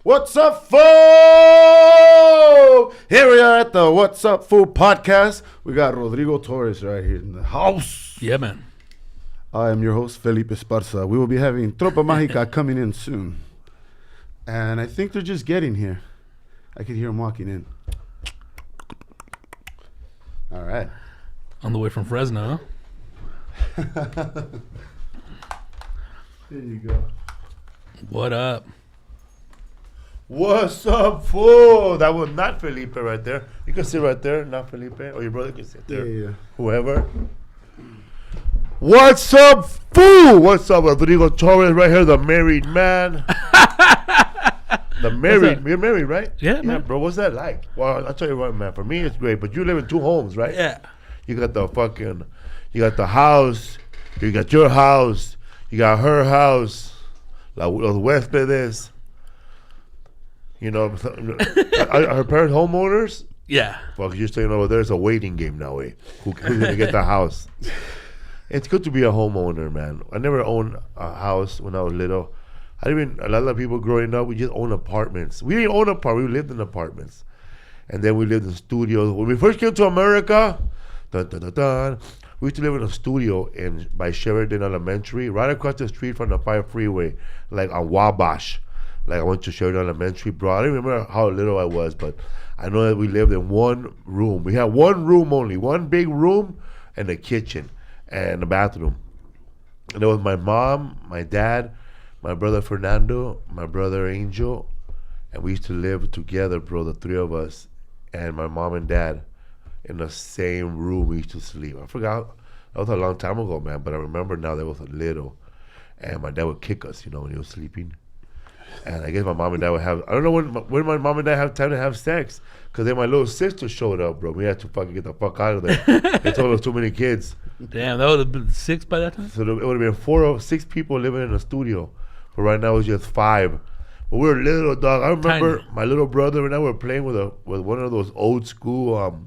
What's up, fool? Here we are at the What's Up, Fool podcast. We got Rodrigo Torres right here in the house. Yeah, man. I am your host, Felipe Esparza. We will be having Tropa Magica coming in soon. And I think they're just getting here. I can hear them walking in. All right. On the way from Fresno, huh? There you go. What up? What's up, fool? That was not Felipe right there. You can sit right there, not Felipe. Or your brother can sit there. Yeah. Whoever. What's up, fool? What's up, Rodrigo Torres right here, the married man. You're married, right? Yeah, man. bro. What's that like? Well, I'll tell you what, man. For me, it's great. But you live in two homes, right? Yeah. You got the house. You got your house. You got her house. Los huéspedes. You know, are her parents homeowners? Yeah. Fuck, you're staying over there. It's a waiting game now, eh? Who's gonna get the house? It's good to be a homeowner, man. I never owned a house when I was little. A lot of people growing up, we just owned apartments. We didn't own apartments, we lived in apartments. And then we lived in studios. When we first came to America, we used to live in a studio by Sheridan Elementary, right across the street from the 5 freeway, like on Wabash. Like I went to Sheridan Elementary, bro. I don't remember how little I was, but I know that we lived in one room. We had one room only, one big room and a kitchen and a bathroom. And it was my mom, my dad, my brother Fernando, my brother Angel, and we used to live together, bro, the three of us, and my mom and dad in the same room we used to sleep. I forgot. That was a long time ago, man, but I remember now that was a little. And my dad would kick us, when he was sleeping. And I guess my mom and dad would have, I don't know when my mom and dad have time to have sex. Because then my little sister showed up, bro. We had to fucking get the fuck out of there. They told us too many kids. Damn, that would have been 6 by that time? So it would have been 6 people living in a studio. But right now it's just 5. But we were little, dog. I remember my little brother and I were playing with one of those old school,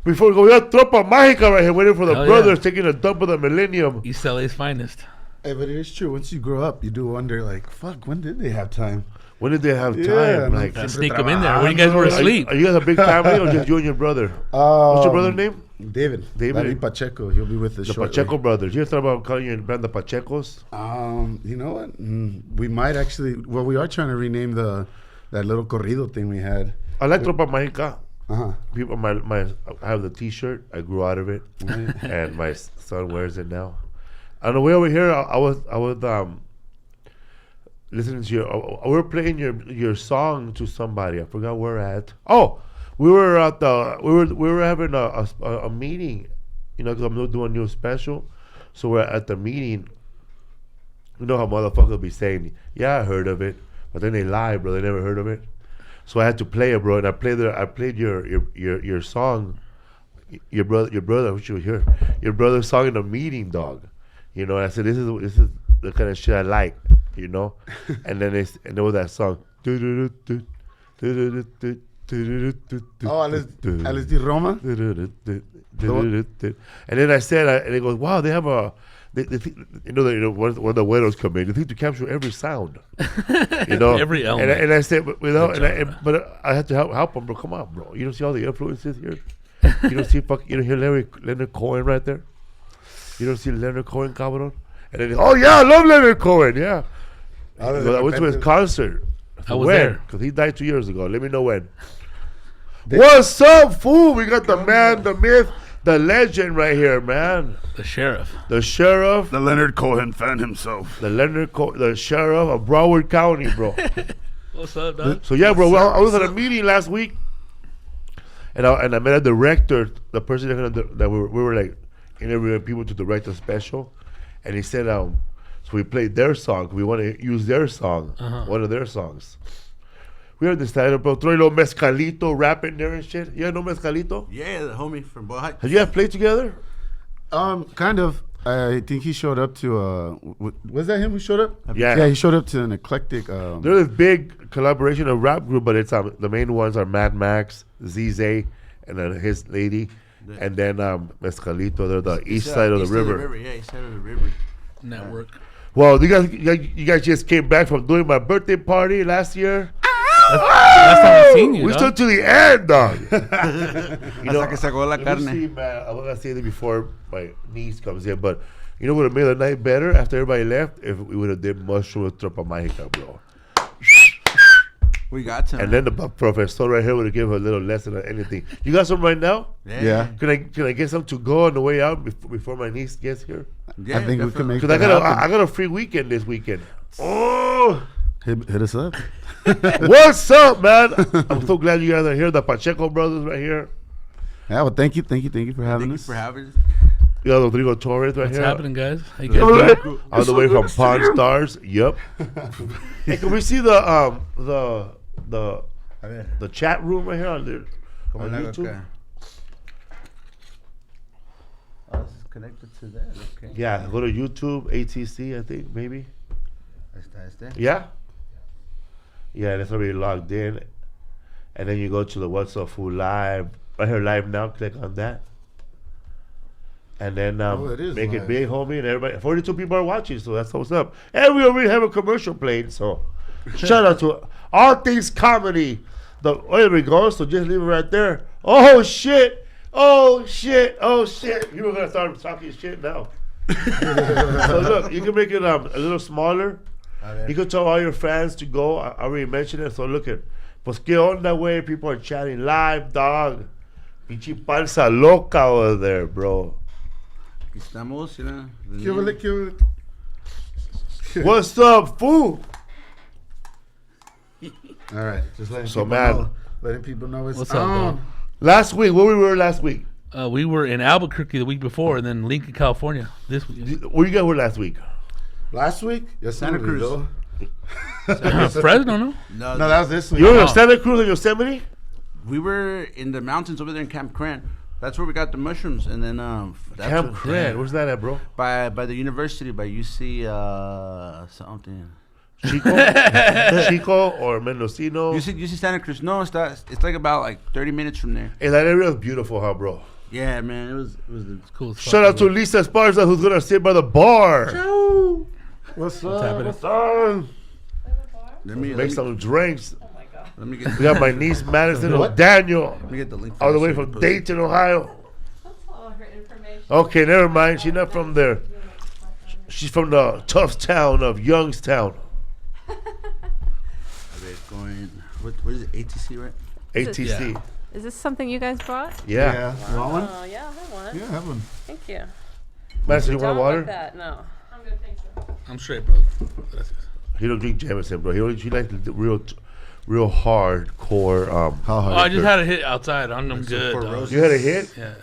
before we go, we got Tropa Magica right here waiting for the brothers taking a dump of the millennium. East LA's finest. Hey, but it is true. Once you grow up, you do wonder, like, fuck, when did they have time? When did they have time? Like, sneak them in there when you guys were asleep. Are you guys a big family or just you and your brother? What's your brother's name? David Pacheco. He'll be with us The shortly. Pacheco brothers. You ever thought about calling your band the Pachecos? You know what? We might actually. Well, we are trying to rename that little corrido thing we had. I like Tropa Magica. Uh-huh. I have the T-shirt. I grew out of it, and my son wears it now. On the way over here, I was listening to we were playing your song to somebody. I forgot where at. Oh, we were having a meeting, because I'm doing a new special. So we're at the meeting. You know how motherfuckers be saying, "Yeah, I heard of it," but then they lie, bro. They never heard of it. So I had to play it, bro. And I played your song, your brother, which you hear, your brother's song in a meeting, dog. And I said, this is the kind of shit I like, And then there was that song. Oh, LSD Roma? And then I said, and it goes, wow, they have when the widows come in, they think to capture every sound, Every element. And I said, but I had to help them, bro. Come on, bro. You don't see all the influences here. You don't see you don't hear Leonard Cohen right there. You don't see Leonard Cohen, cabrón. And then, oh yeah, I love Leonard Cohen. Yeah, I went to his concert. I was there because he died 2 years ago. Let me know when. What's up, fool? We got the man, the myth, the legend right here, man. The sheriff. The Leonard Cohen fan himself. The sheriff of Broward County, bro. What's up, dog? So yeah, bro. Well, I was at a meeting last week, and I met a director, the person that we were like interviewing people to direct a special, and he said, so we played their song. We want to use their song, one of their songs. We already decided, bro, throw a little mezcalito, rap in there and shit. You know mezcalito? Yeah, the homie from Boy. Have you guys played together? Kind of. I think he showed up to was that him who showed up? Yeah, he showed up to an eclectic. There's this big collaboration of rap group, but it's the main ones are Mad Max, ZZ, and then his lady, and then Mezcalito. They're the east side of the river. Yeah, east side of the river. Network. Well, you guys just came back from doing my birthday party last year. Last time I seen you, We dog. stood to the end, dog. Hasta que sacó la let me carne. see, man. I'm gonna say that before my niece comes in, but you know what would have made the night better after everybody left if we would have did mushroom with Tropa Magica, bro. We got some. And then the professor right here would have given her a little lesson on anything. You got some right now? Yeah. Can I get some to go on the way out before my niece gets here? Yeah, I think we can make Because that happen. I got a free weekend this weekend. Oh, Hit us up. what's up, man? I'm so glad you guys are here. The Pacheco brothers right here. Yeah, well, thank you for having Thank you us. for having us. You got Rodrigo Torres right What's here. happening, guys? How you guys doing? All the way from Pawn Stars. Yep. Hey, can we see the chat room right here on YouTube? Oh, this is connected to that. Okay. Yeah, go to YouTube, ATC, I think, maybe. Está. Yeah? Yeah, that's already logged in. And then you go to the What's Up Food Live. Right here, live now. Click on that. And then it is make it live. big, homie. And everybody, 42 people are watching, so that's what's up. And we already have a commercial played, so shout out to All Things Comedy. There we go, so just leave it right there. Oh, shit. Oh, shit. Oh, shit. You were going to start talking shit now. So look, you can make it a little smaller. You can tell all your fans to go. I already mentioned it, so look at. Pues que onda, way. People are chatting live, dog. Pinche panza loca over there, bro. Aquí estamos, What's up, fool? All right, just letting people know it's What's up, on. dog? Last week, where we were last week? We were in Albuquerque the week before, and then Lincoln, California this week. Where you guys were last week? Last week, Santa Cruz. Fresno, no? No, that was this week. You were in Oh. Santa Cruz and Yosemite? We were in the mountains over there in Camp Crane. That's where we got the mushrooms, and then that's Camp what- Crane. Where's that at, bro? by the university, by UC something. Chico or Mendocino? UC Santa Cruz. No, it's like about 30 minutes from there. Hey, that area is beautiful, huh, bro? Yeah, man, it was. It's cool. as fuck, Shout out to bro. Lisa Esparza, who's going to sit by the bar. What's happening? What's up? Let me Make some drinks. let me get We got my niece Madison What? Daniel, let me get the link. all the way first so from you can put it. Dayton, Ohio. That's all her information. Okay, never mind. She's not from there. She's from the tough town of Youngstown. Okay, going. What is it? ATC, right? ATC. Yeah. Is this something you guys brought? Yeah. You want one? Oh, yeah, I have one. Yeah, have one. Thank you. Madison, you Don't want like water? that. No. I'm good, thanks. I'm straight, brother. Gracias. He don't drink Jameson, bro. He likes the real hardcore. How Oh, hard? I just had a hit outside. I'm good. for dog. roses. You had a hit? Yeah,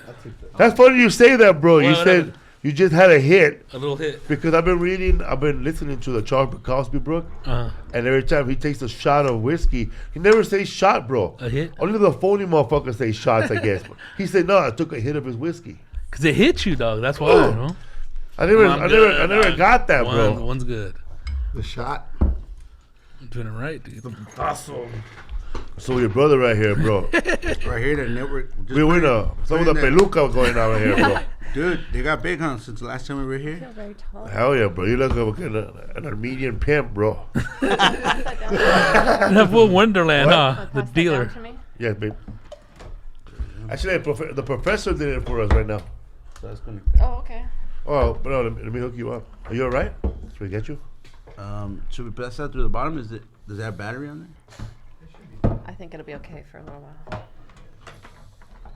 That's funny you say that, bro. You Well, said whatever. you just had a hit a little hit. because I've been listening to the Charles Bukowski, bro. Uh, And every time he takes a shot of whiskey, he never says shot, bro. a hit? Only the phony motherfuckers say shots, I guess. He said, no, I took a hit of his whiskey. Because it hit you, dog. That's why, you know? I never, I'm I good, never dog. got that, bro. One's good. The shot. I'm doing it right, dude. So your brother right here, bro. Right here, the network. We win some of the peluca going on right here, bro. Dude, they got big, huh? Since the last time we were here. You're very tall. Hell yeah, bro. You look like an Armenian pimp, bro. That fool Wonderland, huh? The Pass that dealer. down to me. Yes, babe. Actually, the professor did it for us right now. So that's gonna. Oh, okay. Oh, but no, let me hook you up. Are you all right? Should we get you? Should we pass that through the bottom? Does it have battery on there? I think it'll be okay for a little while.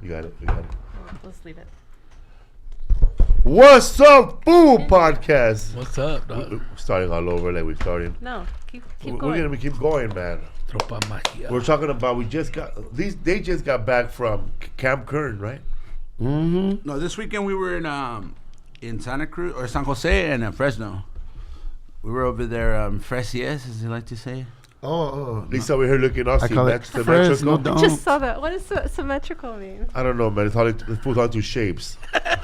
You got it. We got it. Let's leave it. What's up, Food Podcast? What's up, dog? We're starting all over like we're starting. No, keep We're going. gonna keep going, man. Tropa Magica. We're talking about they just got back from Camp Kern, right? Mm-hmm. No, this weekend we were in Santa Cruz or San Jose and Fresno. We were over there, Fresies, as they like to say. Oh. Lisa, we're here looking all I call it symmetrical. Fresno. Don't. Just saw that. What does symmetrical mean? I don't know, man. It's put onto shapes.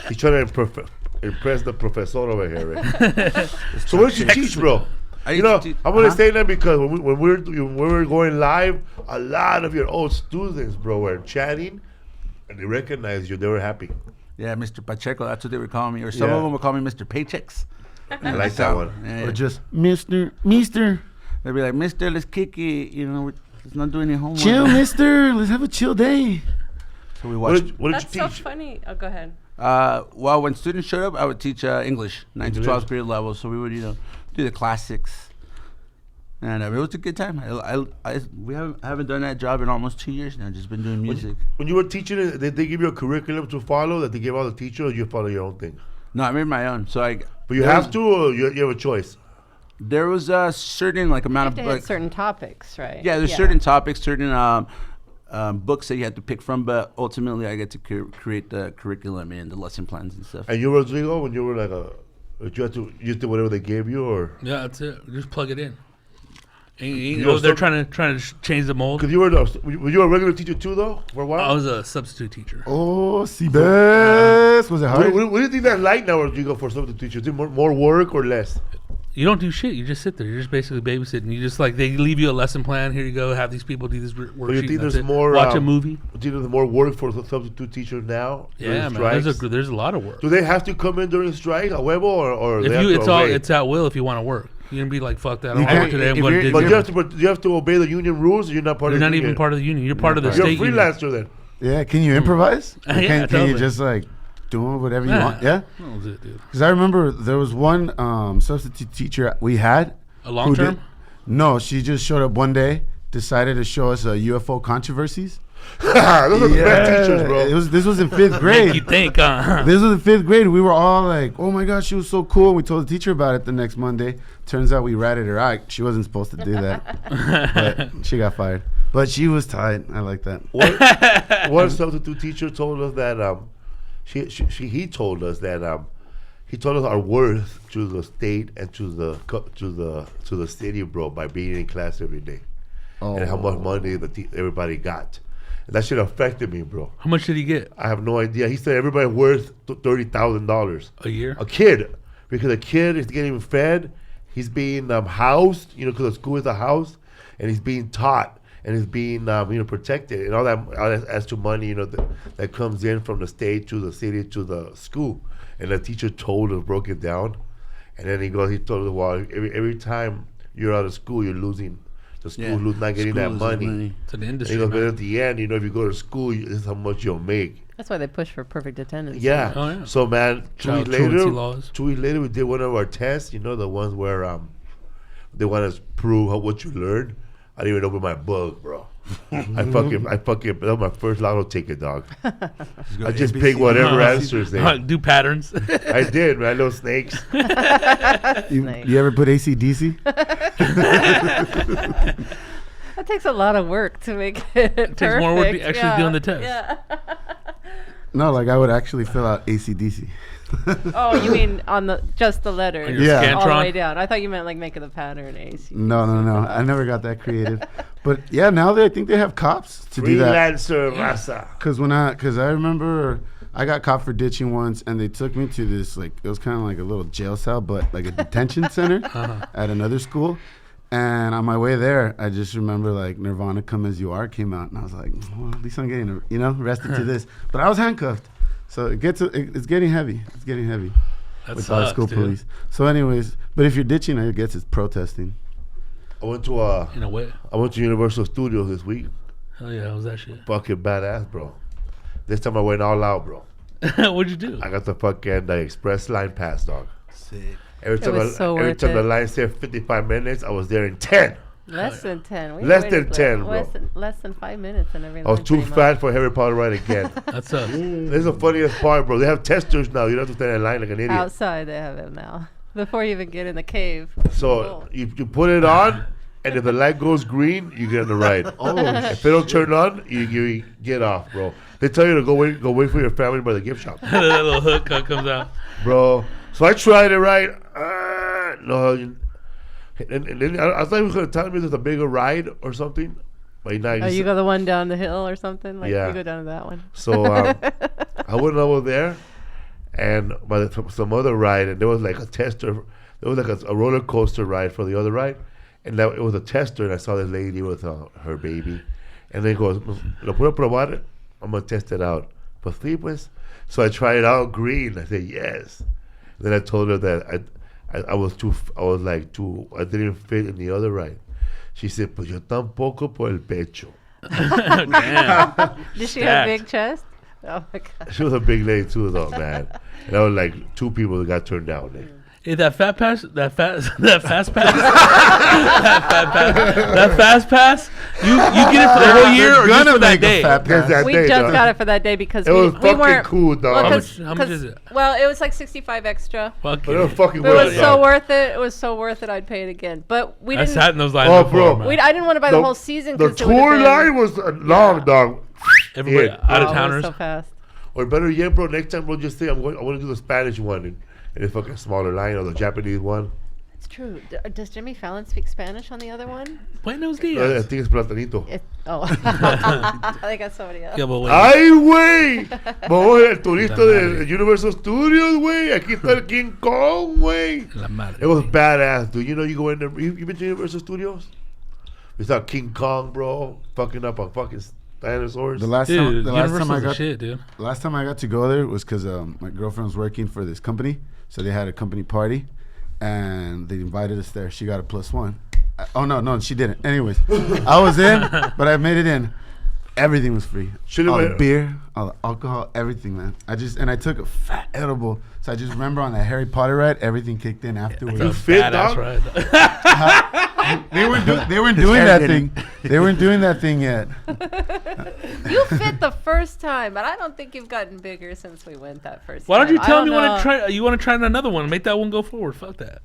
He's trying to impress the professor over here, right? So what did you teach, bro? You know, I'm gonna say that because when we were going live, a lot of your old students, bro, were chatting, and they recognized you. They were happy. Yeah, Mr. Pacheco, that's what they were calling me. Or some Yeah. of them would call me Mr. Paychecks. I like that one. Yeah. Or just Mister, They'd be like, Mister, let's kick it. Let's not do any homework. chill, Mister. Let's have a chill day. So we watched. What did That's you so teach? funny. Oh, go ahead. Well, when students showed up, I would teach English, 9 to 12th grade level. So we would, do the classics. And it was a good time. I haven't done that job in almost 2 years now. Just been doing music. When you were teaching it, did they give you a curriculum to follow that they gave all the teachers, or you follow your own thing? No, I made my own. So But you have to, or you have a choice? there was a certain amount They of had certain topics, right? yeah, there's certain topics, certain books that you have to pick from. But ultimately, I get to create the curriculum and the lesson plans and stuff. And you, Rodrigo, when you were you did whatever they gave you, or Yeah, that's it. Just plug it in. You know, They're some- trying to change the mold. because were you a regular teacher too, though, for a while? I was a substitute teacher. Oh, Cibes. Was it hard? What do you think that's like now, Rodrigo, for substitute teachers? Is it more work or less? You don't do shit. You just sit there. You're just basically babysitting. You just they leave you a lesson plan. Here you go. Have these people do this worksheet. you think and that's there's it. more, Watch a movie. Do you think there's more work for the substitute teachers now? Yeah, during man. strikes? There's a lot of work. Do they have to come in during strike, a huevo, or If they have you, to it's obey? it's at will if you want to work. You can be like, fuck that. I don't You want to work can't- today. I'm if going to you're- dig But dirt. you have to obey the union rules. Or you're not part You're of the not union. even part of the union. You're part of the You're a state union. freelancer then. Yeah, can you improvise? Yeah, Can you totally. just do whatever you Yeah. want? Yeah? That was it, dude. Because I remember there was one substitute teacher we had. A long who term? did- No, she just showed up one day, decided to show us UFO controversies. Those are the best teachers, bro. This was in fifth Make grade. you think, huh? This was in fifth grade. We were all like, "Oh my gosh, she was so cool." We told the teacher about it the next Monday. Turns out we ratted her out. She wasn't supposed to do that, but she got fired. But she was tight. I like that. One substitute teacher told us that he told us that he told us our worth to the state and to the city, bro, by being in class every day, and how much money everybody got. And that shit affected me, bro. How much did he get I have no idea. He said everybody worth $30,000 a year? a kid, because a kid is getting fed, he's being housed, because the school is a house, and he's being taught, and he's being protected, and all that as to money that comes in from the state to the city to the school. And the teacher told us, broke it down, and then he told us, well, every time you're out of school, you're losing. The school not getting that money. To the And industry. he goes, but man. at the end, if you go to school, this is how much you'll make. That's why they push for perfect attendance. Yeah. Oh, yeah. So man, Child truancy laws. 2 weeks later, we did one of our tests. The ones where they want to prove what you learned. I didn't even open my book, bro. I fucking that was my first lotto ticket, dog. I just picked whatever answers they. Do patterns. I did, man. Little snakes. You ever put ACDC? That takes a lot of work to make it It takes more work to perfect. actually doing the test. Yeah. No, I would actually fill out ACDC. Oh, you mean on just the letters? On your Yeah. All the Scantron? way down. I thought you meant making the pattern AC. No. I never got that creative. But yeah, now I think they have cops to do that. Freelancer, raza. Because I remember I got caught for ditching once, and they took me to this it was kind of like a little jail cell, but like a detention center at another school. And on my way there, I just remember Nirvana "Come As You Are" came out, and I was like, well, at least I'm getting arrested to this. But I was handcuffed, so it's getting heavy. It's getting heavy That with all the sucks, school dude. police. So, anyways, but if you're ditching, I guess it's protesting. I went to In a way. Universal Studios this week. Hell yeah, how was that shit? Fucking badass, bro. This time I went all out, bro. What'd you do? I got the express line pass, dog. Sick. Every time, was so every worth time the it. line said 55 minutes, I was there in 10. Less than 10. We Less waited than 10, bro. Less than 5 minutes and everything. I was too fat for Harry Potter ride again. That sucks. This is the funniest part, bro. They have testers now. You don't have to stand in line like an idiot. Outside, they have it now. Before you even get in the cave. So you put it on, and if the light goes green, you get on the ride. If it don't turn on, you get off, bro. They tell you to go wait for your family by the gift shop, that little hook comes out. bro. So I tried it right. No, and then I thought he was gonna tell me there's a bigger ride or something. But now Oh, you go the one down the hill or something? Yeah. You go down to that one. So I went over there, and by some other ride, and there was like a tester. There was like a roller coaster ride for the other ride, and it was a tester. And I saw this lady with her baby, and they goes, "Lo puedo probar? I'm gonna test it out." Pues sí, pues. So I tried it out green. I said yes. Then I told her that I was like too. I didn't fit in the other ride. She said, "Pues yo tampoco por el pecho." Damn. Did she have a big chest? Oh my god. She was a big lady too, though, man. And I was like 2 people that got turned down there. Hey, that fast pass, that fast pass, you get it for the whole year or just for that day? That We day, just dog. got it for that day because It was we fucking weren't. cool, dog. Well, How much is it? Well, it was like 65 extra. Fuck But it was it. fucking But it worth was it. so dog. worth it. It was so worth it. I'd pay it again. But we I didn't. sat in those lines Oh, before, bro. man. I didn't want to buy the whole season The because it would tour have line was long, dog. Everybody Yeah. out of Oh, it was towners. so fast. Or better yet, bro, next time, bro, just say I want to do the Spanish one and a fucking smaller line or the Japanese one. It's true. Does Jimmy Fallon speak Spanish on the other one? Buenos I dias. think it's Platanito. I think that's somebody else. Yeah, but wait. ¡Ay, güey! Vamos el turista de Universal Studios, güey. Aquí está el King Kong, güey. La madre. It was badass, dude. You know, you go in there. You been to Universal Studios? We saw King Kong, bro, fucking up on fucking dinosaurs. The last Dude, time I Universal's the got shit, dude. last time I got to go there was because my girlfriend was working for this company, so they had a company party, and they invited us there. She got a +1. Oh no, she didn't. Anyways, I was in, but I made it in. Everything was free. Should've All the went- beer, all the alcohol, everything, man. I took a fat edible. So I just remember on that Harry Potter ride, everything kicked in afterwards. You fit, Badass, dog? right? They weren't doing that thing. They weren't doing that thing yet. You fit the first time, but I don't think you've gotten bigger since we went that first Why time. don't you tell me know. you want to try another one? Make that one go forward. Fuck that.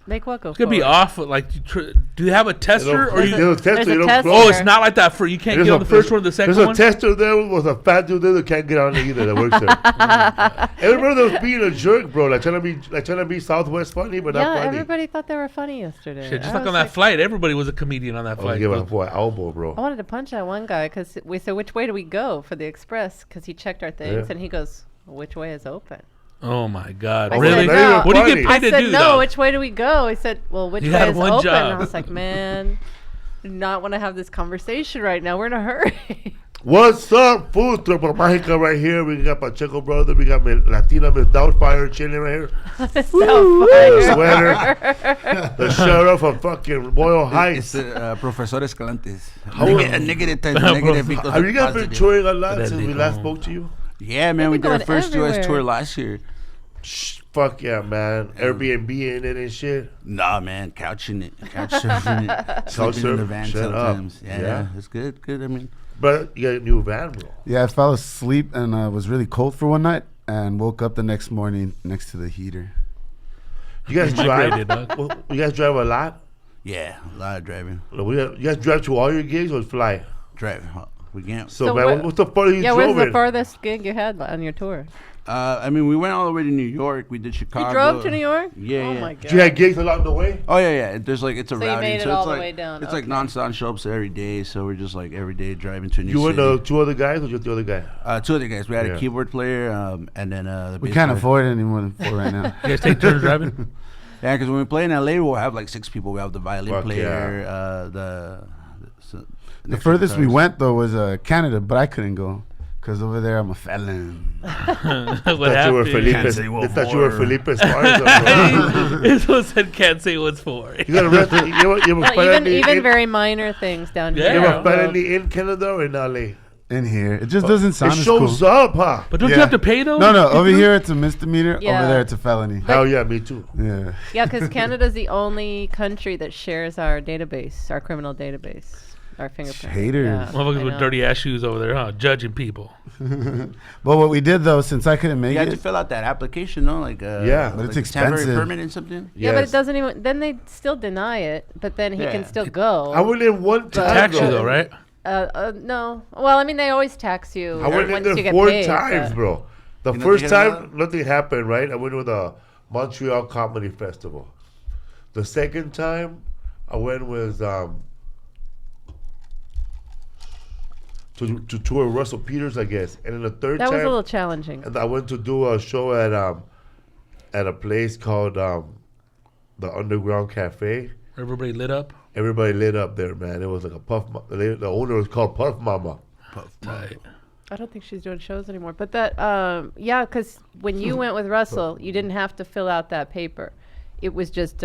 Make what go It's gonna be forward? off. Like, do you have a tester or There's you? a tester. there's a You don't tester. close. Oh, it's not like that. For you can't There's get on a- the first one or the second There's one. a tester there with a fat dude there that can't get on it either that works there. Everybody was being a jerk, bro. Like trying to be Southwest funny, but Yeah, not funny. everybody thought they were funny yesterday. Shit, just I like was on that flight, everybody was a comedian on that I was flight. giving a boy elbow, bro. I wanted to punch that one guy because we said, which way do we go for the express? Because he checked our things Yeah. and he goes, which way is open? Oh my god, I really? said, no. What do you get Funny. I paid to said, do? no, though? which way do we go? He said, well, which You way had is one open? job. And I was like, man, do not want to have this conversation right now. We're in a hurry. What's up, food? Tropa Magica right here. We got Pacheco brother. We got Latina Miss Doubtfire chilling right here. Sweater. The sheriff of fucking Royal It's Heights. Professor Escalantes. How- Negative times negative equals Have you guys been positive. touring a lot That since we big last home. spoke to you? Yeah, man, we They've did been our first going US tour everywhere. last year. Shh, fuck yeah, man. Airbnb in it and shit. Nah, man, couching it, couch surfing it, sleeping in the surfing, van shut up. sometimes. Yeah, Yeah. it's good, good. I mean, But you got a new van, bro. Yeah, I fell asleep and was really cold for one night and woke up the next morning next to the heater. You guys Migrated, drive? dog. Well, you guys drive a lot? yeah, a lot of driving, You guys drive to all your gigs or fly? driving. We can't. So, So man, where- what's the farthest you Yeah, drove where's the in? farthest gig you had on your tour? I mean, we went all the way to New York. We did Chicago. You drove to New York? Yeah, Oh yeah. my god. You had gigs along the way? Oh yeah. There's like it's a So you routing. made it so all it's the like, way down, It's like okay. nonstop show-ups every day. So we're just like every day driving to a new You and city. 2 other guys or just the other guy? 2 other guys. We had Yeah. a keyboard player, and then the We bass can't player. afford any more than 4 right now. You guys take turns driving? Yeah, because when we play in LA, we'll have like 6 people. We have the violin Fuck player, The furthest we went though was Canada, but I couldn't go because over there I'm a felon. What Thought you were happened? Felipe. Can't say what They thought you were for. Felipe Esparza, bro. This one said can't say what's for. You got arrested. You have a Well, felony even in- very minor things down Yeah. here. you have a felony in Canada or in LA? In here, it just doesn't sound It as shows cool. up, huh? But don't you Yeah. have to pay though? No, over here it's a misdemeanor. Yeah. Over there it's a felony. Hell yeah, me too. Yeah. Yeah, because Canada's the only country that shares our database, our criminal database, our fingerprint. Haters. Yeah, Motherfuckers I with know. dirty ass shoes over there, huh? Judging people. But what we did though, since I couldn't make You had to it, fill out that application, no? Like Yeah. But it's like a temporary expensive. permit and something. Yeah, but Yes. it doesn't even. Then they still deny it, but then he Yeah. can still go. I went in one time. Tax you though, right? No. Well, I mean, they always tax you I went in once you there get 4 paid. times, but- bro. The You first nothing time, nothing happened, right? I went with the Montreal Comedy Festival. The second time, I went with to tour Russell Peters, I guess. And then the third That time, was a little challenging. and I went to do a show at a place called the Underground Cafe. Everybody lit up. Everybody lit up there, man. It was like a the owner was called Puff Mama. Right. I don't think she's doing shows anymore. But that, yeah, because when you went with Russell, you didn't have to fill out that paper. it was just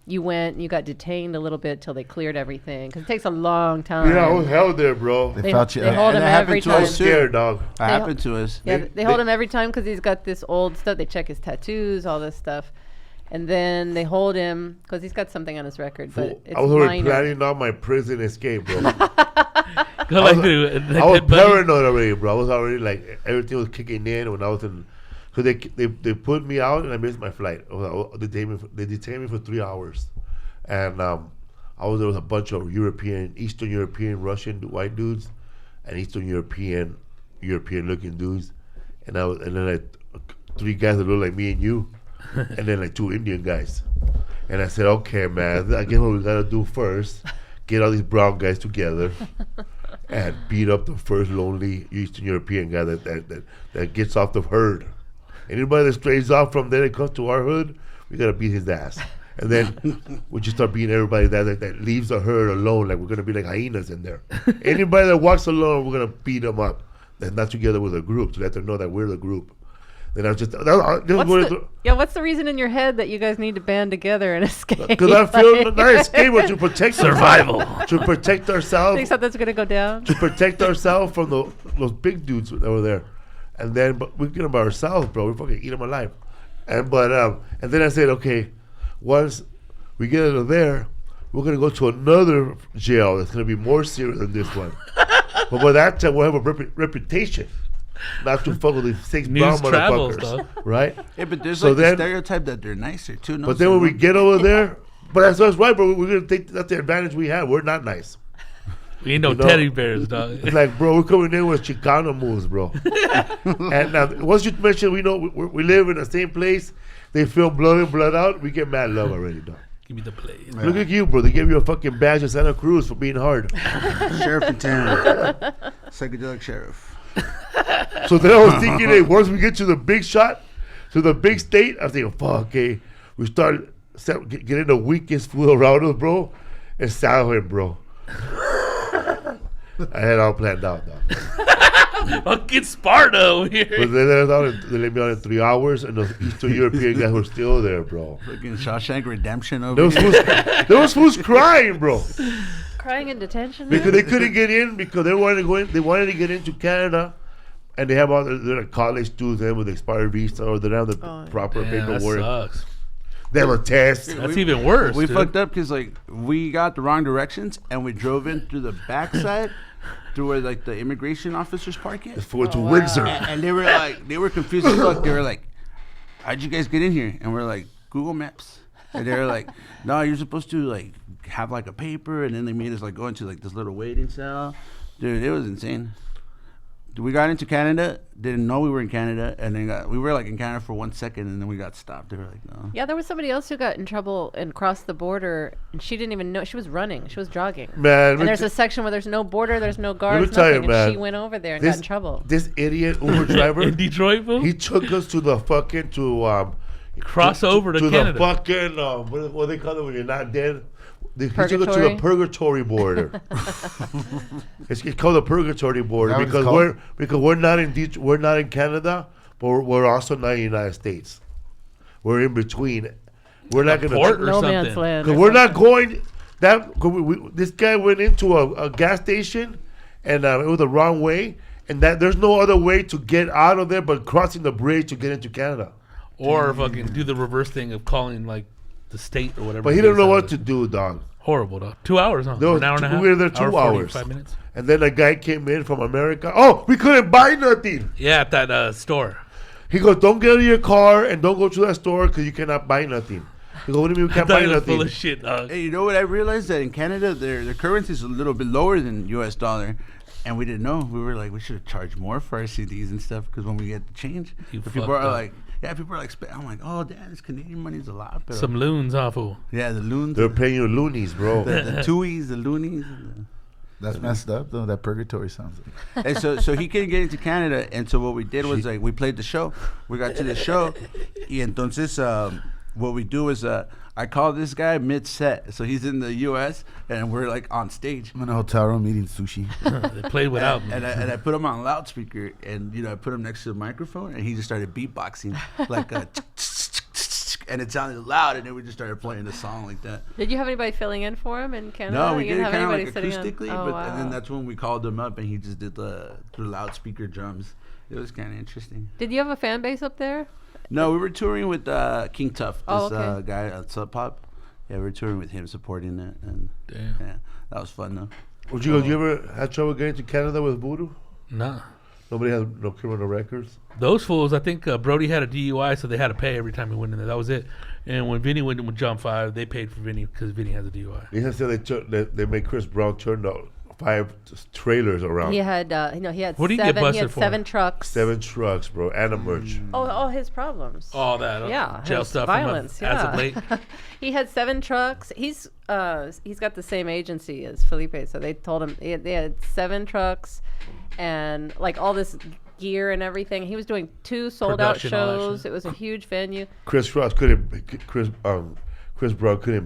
you went and you got detained a little bit till they cleared everything because it takes a long time. Yeah, I was held there, bro. They felt you. They hold him And that every happened to I time. was scared, dog. That happened to us. Yeah, they hold him every time because he's got this old stuff. They check his tattoos, all this stuff, and then they hold him because he's got something on his record. But it's I was already minor. planning out my prison escape, bro. Go like the I was Ted Bundy. paranoid already, bro. I was already like everything was kicking in when I was in. So they put me out and I missed my flight. They detained me for 3 hours, and there was a bunch of Eastern European, Russian white dudes, and Eastern European looking dudes, and then like 3 guys that look like me and you, and then like 2 Indian guys, and I said, okay, man, I guess what we gotta do first, get all these brown guys together. And beat up the first lonely Eastern European guy that gets off the herd. Anybody that strays off from there and comes to our hood, we gotta beat his ass. And then we just start beating everybody that leaves the herd alone. Like we're gonna be like hyenas in there. Anybody that walks alone, we're gonna beat them up. That's not together with a group to let them know that we're the group. Then I was just What's the reason in your head that you guys need to band together and escape? because I feel not escape, but to protect Survival. to protect ourselves. Think something's gonna go down? To protect ourselves from those big dudes that were there, and then but we get them by ourselves, bro. We fucking eat them alive, and then I said, okay, once we get out of there, we're gonna go to another jail that's gonna be more serious than this one. But by that time, we'll have a reputation not to fuck with these 6 brown News travels, motherfuckers, dog. right? Yeah, but there's So like the then- stereotype that they're nicer too. No, But then when we get over there, but that's right, bro. We're gonna take that's the advantage we have. We're not nice. We ain't no You know? teddy bears, dog. It's like, bro, we're coming in with Chicano moves, bro. And now, once you mention we know we live in the same place, they feel blood in, blood out. We get mad love already, dog. Give me the plate. Look at you, bro. They gave you a fucking badge of Santa Cruz for being hard. Sheriff in town, psychedelic sheriff. So then I was thinking, hey, once we get to the big shot, to the big state, I was thinking, fuck, okay, we start getting the weakest fool around us, bro, and saddle him, bro. I had it all planned out, dog. Fucking Sparta over here. But then they let me out in 3 hours, and those Eastern European guys were still there, bro. Fucking Shawshank Redemption over Those here. fools crying, bro, Crying in detention? because they couldn't get in because they wanted to go in. They wanted to get into Canada, and they have all they're like college students with expired visa, or they don't have the proper Damn, that paperwork. sucks. They have a test. That's even worse. We dude. fucked up because like we got the wrong directions and we drove in through the backside, through where like the immigration officers park it. It's forward to Windsor. And they were confused as fuck. They were like, "How'd you guys get in here?" And we're like, "Google Maps." And they were like, "No, you're supposed to like have like a paper." And then they made us like go into like this little waiting cell. Dude, it was insane. We got into Canada, didn't know we were in Canada, and then we were like in Canada for 1 second, and then we got stopped. They were like, "No." Yeah, there was somebody else who got in trouble and crossed the border, and she didn't even know. She was running. She was jogging. Man, And there's a section where there's no border, there's no guards, tell you, nothing, man, and she went over there and got in trouble. This idiot Uber driver, in Detroit, fool? he took us to the fucking Cross over to the Canada. fucking what do they call it when you're not dead? He took us to Purgatory? the purgatory border. It's called the purgatory border Is that what it's because called? we're not in we're not in Canada, but we're also not in the United States. We're in between. We're not gonna. port or No something. man's land. Cause or we're not something. going. This guy went into a gas station, and it was the wrong way, and that there's no other way to get out of there but crossing the bridge to get into Canada. Or fucking do the reverse thing of calling like the state or whatever. But he it didn't is know out what of to it. do, dog. Horrible, dog. 2 hours, huh? There was An hour and a half. we were there 2 Hour, hours. 45 minutes. And then a guy came in from America. Oh, we couldn't buy nothing. Yeah, at that store. He goes, don't get out of your car and don't go to that store because you cannot buy nothing. He goes, what do you mean we I can't thought buy it was nothing? full of shit, dog. Hey, you know what I realized? That in Canada, their currency is a little bit lower than U.S. dollar. And we didn't know. We were like, we should have charged more for our CDs and stuff because when we get the change, You the people fucked are up. like, people are like, I'm like, oh, damn, this Canadian money's a lot better. Some loons, huh, fool? Yeah, the loons, They're the, paying you loonies, bro. the tuies, the loonies. And That's messed up, though. That purgatory sounds like. and so he couldn't get into Canada. And so what we did was like, we played the show. We got to the show. Y entonces, what we do is I call this guy mid-set. So he's in the U.S. and we're like on stage. I'm in a hotel room eating sushi. They played without me. And I put him on loudspeaker, and I put him next to the microphone, and he just started beatboxing like and it sounded loud, and then we just started playing the song like that. Did you have anybody filling in for him in Canada? No, we You did it didn't have kind of anybody like sitting on- acoustically, Oh, but and then wow. that's when we called him up, and he just did the loudspeaker drums. It was kind of interesting. Did you have a fan base up there? No, we were touring with King Tough, this Oh, okay. guy at Sub Pop. Yeah, we were touring with him, supporting it, and Damn. yeah, that was fun though. Rodrigo, you ever had trouble getting to Canada with voodoo? Nah. Nobody has no criminal records. Those fools, I think Brody had a DUI, so they had to pay every time he went in there. That was it. And when Vinny went in with John 5, they paid for Vinny because Vinny has a DUI. They said they made Chris Brown turn the 5 trailers around. He had, he had What did he get seven. He busted had for? 7 trucks. 7 trucks, bro, and a merch. All his problems. All that. Yeah, Jail his stuff. violence. As of Yeah, late. he had 7 trucks. He's got the same agency as Felipe, so they told him they had 7 trucks, and like all this gear and everything. He was doing 2 sold out Production, all that shows. shit. It was a huge venue. Chris Brown couldn't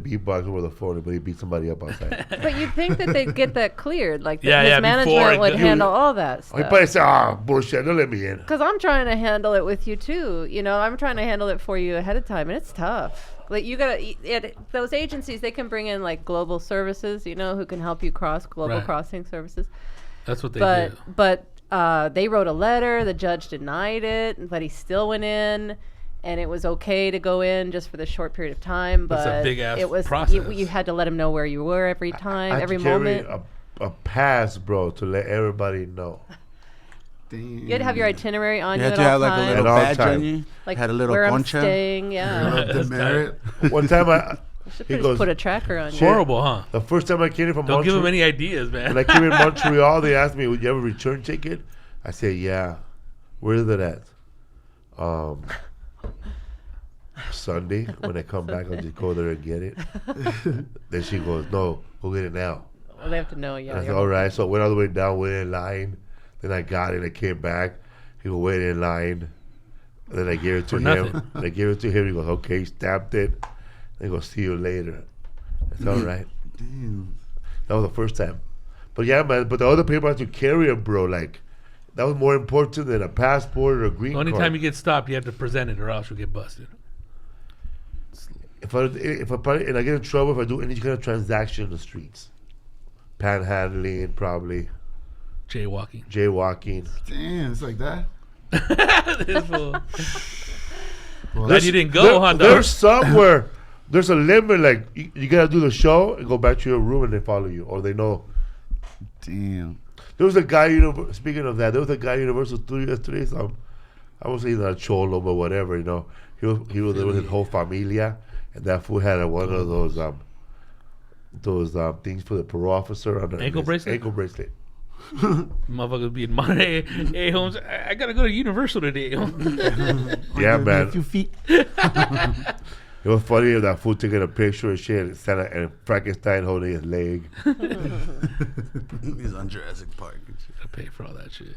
beatbox over the phone, but he beat somebody up outside. But you'd think that they'd get that cleared, like Yeah, his yeah, before management it would goes- handle all that He stuff. probably said, bullshit, don't let me in. Because I'm trying to handle it with you too. I'm trying to handle it for you ahead of time, and it's tough. Like you gotta, those agencies, they can bring in like global services, who can help you cross global Right. crossing services. That's what they But did. they wrote a letter. The judge denied it, but he still went in, and it was okay to go in just for the short period of time. But That's a big-ass it was process. You had to let him know where you were every time, I had every to carry moment. a pass, bro, to let everybody know. Damn. You had to have your itinerary on You you had at to all have like a times. little At all badge time. on you. Like had a little where I'm concha. staying. Yeah. Demerit. One time Should he just goes, put a tracker on you. Horrible, huh? the first time I came in from Don't give Montreal, him any ideas, man. when I came in Montreal, they asked me, would you have a return ticket? I said, yeah. Where is it at? Sunday. When I come back, I'll just go there and get it. Then she goes, no, go get it now. Well, they have to know. Yeah. I said, you're- all right. So I went all the way down, went in line. Then I got it. I came back. He go, wait in line. And then I gave it to For him. nothing. And I gave it to him. He goes, okay, he stamped it. They go, see you later. That's all right. Damn. That was the first time. But yeah, man. But the other people had to carry it, bro. Like, that was more important than a passport or a green The only card. time you get stopped, you have to present it, or else you'll get busted. If I and I get in trouble if I do any kind of transaction in the streets, panhandling, probably Jaywalking. jaywalking. Damn, it's like that. This fool. Well, Glad you didn't go, huh, dog? There's somewhere there's a limit. Like you gotta do the show and go back to your room, and they follow you, or they know. damn. There was a guy. Speaking of that, there was a guy at Universal Studios yesterday. So I won't say he's not a cholo, but whatever, He was there with his whole familia, and that fool had one of those things for the parole officer on the Ankle bracelet? Ankle bracelet. Motherfuckers being money. Hey, Holmes, I gotta go to Universal today. Yeah, man. A few feet. It was funny if that fool taking a picture and shit, and Santa and Frankenstein holding his leg. He's on Jurassic Park. I pay for all that shit.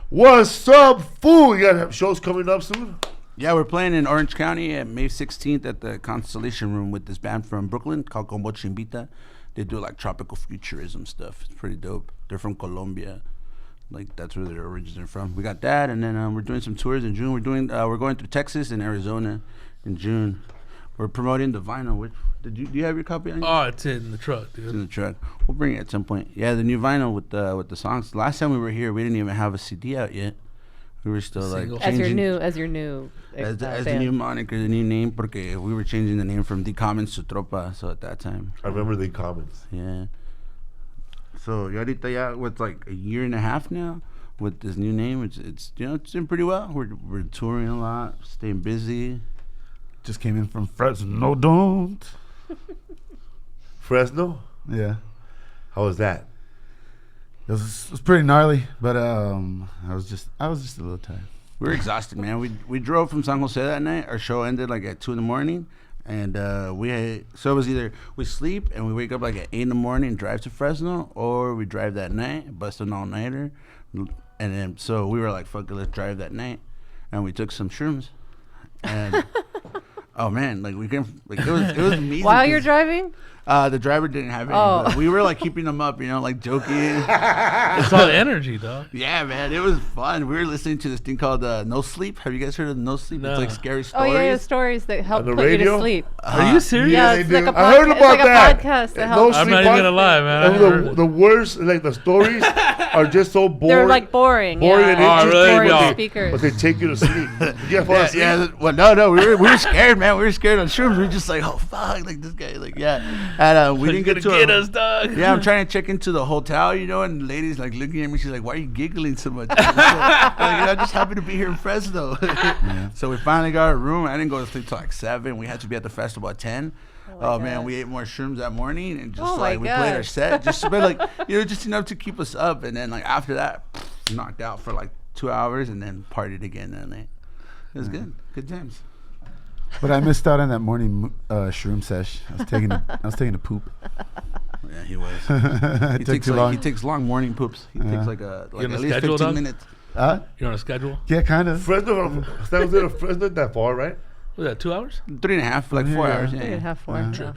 What's up, fool? You got shows coming up soon? Yeah, we're playing in Orange County at May 16th at the Constellation Room with this band from Brooklyn called Combo Chimbita. They do like tropical futurism stuff. It's pretty dope. They're from Colombia. Like that's where their origins are from. We got that, and then we're doing some tours in June. We're going through Texas and Arizona in June. We're promoting the vinyl. Do you have your copy on you? Oh, it's in the truck, It's in dude. the truck. We'll bring it at some point. Yeah, the new vinyl with the songs. Last time we were here, we didn't even have a CD out yet. We were still like Single. changing As your new as the band. new moniker, the new name, porque we were changing the name from The Commons to Tropa. So at that time, I remember the comments. yeah. So ahorita ya with like a year and a half now with this new name, it's it's doing pretty well. We're touring a lot, staying busy. Just came in from Fresno. Don't. Fresno? Yeah. How was that? It was pretty gnarly, but I was just a little tired. We were exhausted, man. We drove from San Jose that night. Our show ended like at 2 in the morning, and so it was either we sleep and we wake up like at 8 in the morning and drive to Fresno, or we drive that night, bust an all-nighter, and then so we were like, fuck it, let's drive that night, and we took some shrooms, and Oh man, like we can, like it was amazing. While you're 'cause, driving? the driver didn't have any. Oh. But we were like keeping them up, like joking. It's all energy, dog. Yeah, man, it was fun. We were listening to this thing called No Sleep. Have you guys heard of No Sleep? No. It's like scary Oh stories. yeah, stories that help On put the you to radio? sleep. Are you serious? Yeah, they it's like do. a I heard podca- about it's like that. a podcast that No helps. I'm Sleep not even pod- gonna lie, man. I And heard- the worst, like the stories are just so boring. They're like boring. boring yeah. and Oh, interesting, really? Boring Yeah. but speakers. they take you to sleep. You fall asleep? Yeah, well, no, we were scared, man. We were scared on shrooms. We were just like, oh fuck, like this guy, like yeah. And we didn't get to get us, dog. Yeah, I'm trying to check into the hotel, and the lady's like looking at me. She's like, "Why are you giggling so much?" I'm just happy to be here in Fresno. So we finally got a room. I didn't go to sleep till like 7. We had to be at the festival at 10. Oh man, God. we ate more shrooms that morning and just Oh, like my we played our God. set, just but like just enough to keep us up. And then like after that, knocked out for like 2 hours and then partied again. And it was good times. But I missed out on that morning shroom sesh. I was taking a poop. Yeah, he was. It He took takes too like, long. he takes long morning poops. He takes like on at a least schedule, 15 dog? minutes. You're on a schedule? Yeah, kind of. Fresno, San Jose to Fresno not that far, right? Was that 2 hours? 3.5, like 4 Yeah. hours. Three and a Yeah. half, 4. Yeah.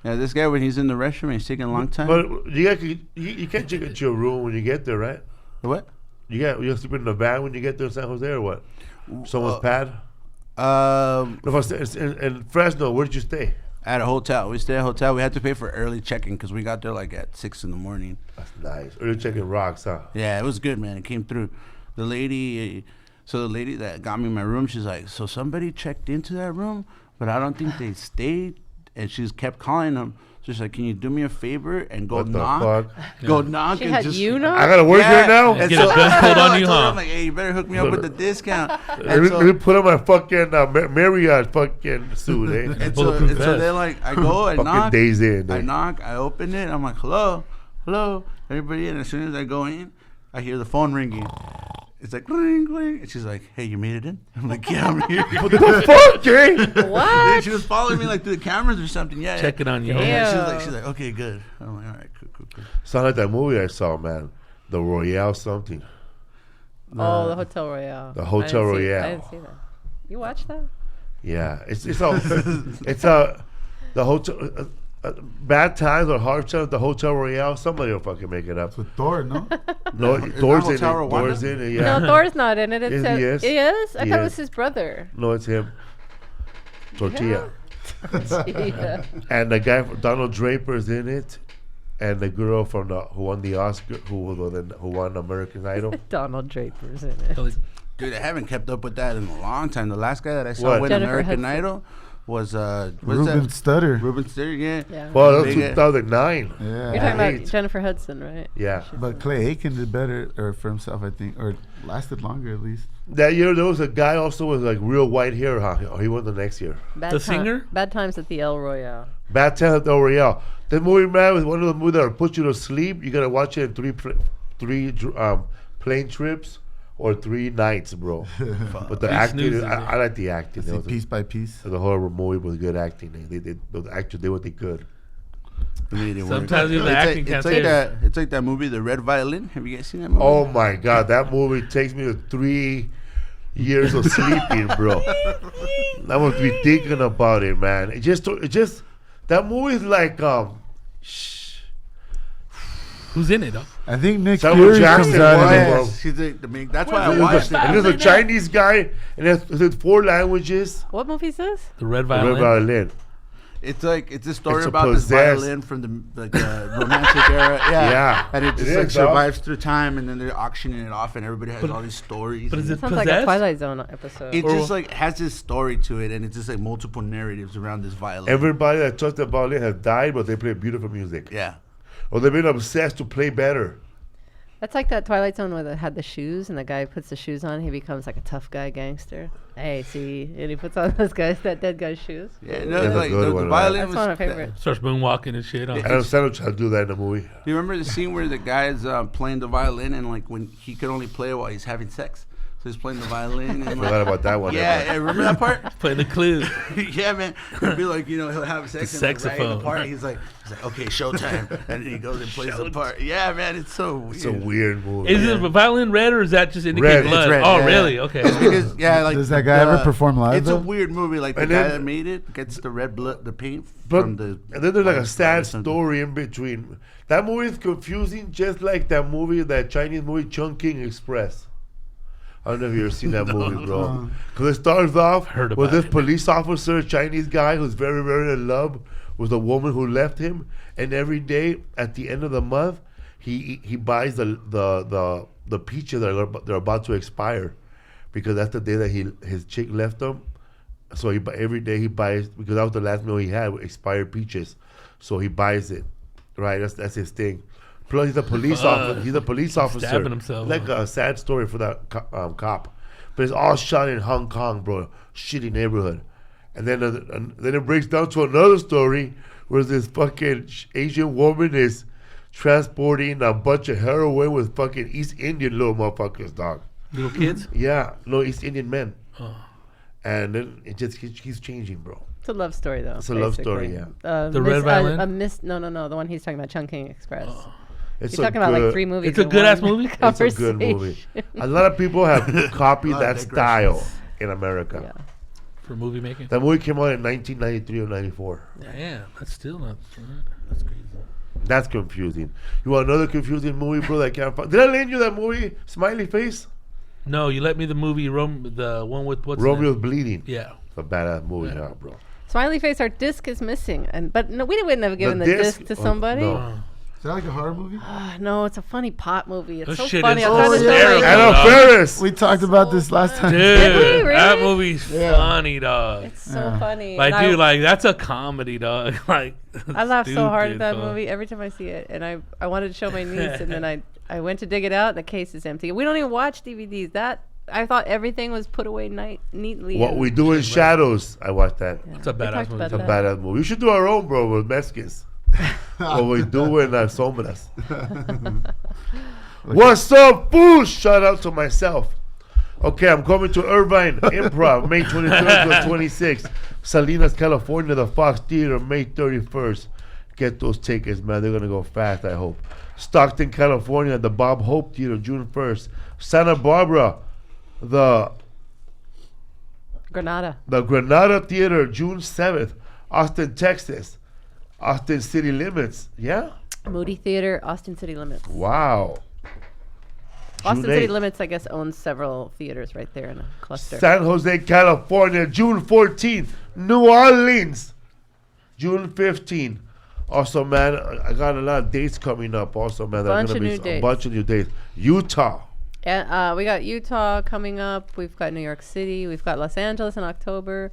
Yeah, this guy when he's in the restroom, he's taking a long time. But you can't check into your room when you get there, right? What? You sleep in the van when you get there in San Jose or what? Someone's pad? If I stay in Fresno, where did you stay? At a hotel. We stayed at a hotel. We had to pay for early check-in because we got there like at 6 in the morning. That's nice. Or you're checking rocks, huh? Yeah, it was good, man. It came through. The lady that got me in my room, she's like, so somebody checked into that room, but I don't think they stayed. And she just kept calling them. So she's like, can you do me a favor and go What the knock? fuck? Go knock She and had just... you know? I gotta work here now? And Get a gun pulled on I you, told her, huh? I'm like, hey, you better hook me up with the discount. Let And me, so- let me put on my fucking Marriott fucking suit, eh? And Bulletproof so vest. they're like, I go, I Fucking knock. days in. I eh? knock, I open it. I'm like, hello, everybody. And as soon as I go in, I hear the phone ringing. It's like, ring, ring. And she's like, hey, you made it in? I'm like, yeah, I'm here. What the fuck, eh? What? She was following me like through the cameras or something. Yeah. Checking on you. Damn. She's like, okay, good. I'm like, all right, cool. Sound like that movie I saw, man. The Royale something. Oh, the Hotel Royale. The Hotel I Royale. didn't see that. You watched that? Yeah, it's all the hotel. Bad times or hard times. The Hotel Royale. Somebody will fucking make it up. With Thor, no? No, Is that Thor's in it. Hotel Rwanda? Thor's in it. Yeah. No, Thor's not in it. It's Yes, he is. He is? I He thought it is. was his brother. No, it's him. Tortilla. Yeah. And the guy from Donald Draper's in it, and the girl from who won the Oscar, who won American Idol. Donald Draper's in it. Dude, I haven't kept up with that in a long time. The last guy that I saw What? win Jennifer American Hudson. Idol was what's Ruben that? Stutter. Ruben Stutter, yeah. Yeah. Well, that was Big- 2009. Yeah. You're talking about Eight. Jennifer Hudson, right? Yeah. But Clay Aiken did better for himself, I think, or lasted longer at least. That year there was a guy also with like real white hair. Huh? He won the next year. Bad The singer? Bad Times at the El Royale. Bad Times at the Royale. That movie, man, was one of the movies that will put you to sleep. You gotta watch it in three plane trips or 3 nights, bro. But the Three acting, snoozes, I like the acting. See, There was piece by piece. the horror movie was good acting. The actors did what they could. Sometimes even the acting can't it's like save that. It's like that movie, The Red Violin. Have you guys seen that movie? Oh my God, that movie takes me to 3 years of sleeping, bro. I must be thinking about it, man. It just that movie is like Who's in it, though? I think Nick Samuel Fury Jackson comes out won in it, it. bro. Yes, that's why I And watched it. there's a Chinese guy, and it's 4 languages. What movie is this? The Red The Red Violin. Violin. It's a story It's a about this possessed- violin from the romantic era. Yeah. Yeah. And it It just is, like dog. survives through time, and then they're auctioning it off, and everybody has But- all these stories. but is and it Sounds like a Possessed? Twilight Zone episode. It Or- just like has this story to it, and it's just like multiple narratives around this violin. Everybody that touched the violin has died, but they play beautiful music. yeah. Or they've been obsessed to play better. That's like that Twilight Zone where they had the shoes, and the guy puts the shoes on. He becomes like a tough guy gangster. Hey, see, and he puts on that dead guy's shoes. Yeah, no, That's a like good the one, violin That's was. one of my favorites. Starts moonwalking and shit. Huh? Adam Sandler tried to do that in the movie. You remember the scene where the guy's playing the violin, and like when he could only play it while he's having sex, So he's playing the violin. I And forgot about that one. yeah, remember that part? Playing the clue. Yeah, man. It'd be like, he'll have sex The and right in saxophone. the part. He's like, okay, showtime. And then he goes and plays the part. Yeah, man, it's so weird. It's a weird movie. Is it violin red or is that just indicate Red. blood? It's red, Oh, yeah. really? Okay. It's because, like Does that guy ever perform live, It's though? a weird movie. Like the And guy then- that made it gets the red blood, the paint But, from the. and then there's like a or sad something. story in between. That movie is confusing, just like that movie, that Chinese movie, Chungking Express. I don't know if you've ever seen that movie, bro. Because it starts off Heard with about this it. police officer, Chinese guy, who's very, very in love with a woman who left him, and every day at the end of the month, he buys the peaches that they're about to expire, because that's the day that his chick left him. So every day he buys, because that was the last meal he had, with expired peaches. So he buys it, right? That's his thing. Plus he's a police officer. He's a police officer. Stabbing himself. Like a sad story for that cop. But it's all shot in Hong Kong, bro. Shitty neighborhood. And then it breaks down to another story where this fucking Asian woman is transporting a bunch of heroin with fucking East Indian little motherfuckers, dog. Little kids? Yeah, no, East Indian men. Oh. And then it just keeps changing, bro. It's a love story, though. It's a love story, basically. yeah. The Red Violin? No. The one he's talking about, Chungking Express. It's You're talking about like 3 movies. It's a in good-ass one movie? It's a good movie. A lot of people have copied Lot that of style digressions. in America. Yeah. For movie making? That movie came out in 1993 or 94. Yeah, that's still not. That's crazy. That's confusing. You want another confusing movie, bro? That I can't find. Did I lend you that movie, Smiley Face? No, you let me the movie, the one with what's Romeo's the Bleeding. Yeah. It's a badass movie, yeah, bro. Smiley Face, our disc is missing, but no, we wouldn't have given the disc? disc to Oh, somebody. no. Oh. Is that like a horror movie? No, it's a funny pot movie. It's That so shit funny. is I'm trying to show hysterical. you. Anna dog. Ferris. We talked about this last time. Dude, Did we that really? movie's Yeah. funny, dog. It's so funny. Like, And dude, like, that's a comedy, dog. Like, I laugh so hard at stupid, that dog. movie every time I see it, and I wanted to show my niece, and then I went to dig it out. The case is empty. We don't even watch DVDs. I thought everything was put away neatly. What and- We Do in Shadows. I watched that. Yeah. It's a We badass talked movie. about It's a that. badass movie. We should do our own, bro, with Mexicans. What We Do in Sombras. What's up, fool? Shout out to myself. Okay, I'm coming to Irvine Improv, May 23rd to 26th. Salinas, California, the Fox Theater, May 31st. Get those tickets, man. They're going to go fast, I hope. Stockton, California, the Bob Hope Theater, June 1st. Santa Barbara, the Granada. Granada Theater, June 7th. Austin, Texas. Austin City Limits. Yeah? Moody Theater, Austin City Limits. Wow. Austin June City 8th. Limits, I guess, owns several theaters right there in a cluster. San Jose, California, June 14th. New Orleans, June 15th. Also, man, I got a lot of dates coming up. Also, man, there's Bunch gonna of be new a dates. bunch of new dates. Utah. And we got Utah coming up. We've got New York City. We've got Los Angeles in October.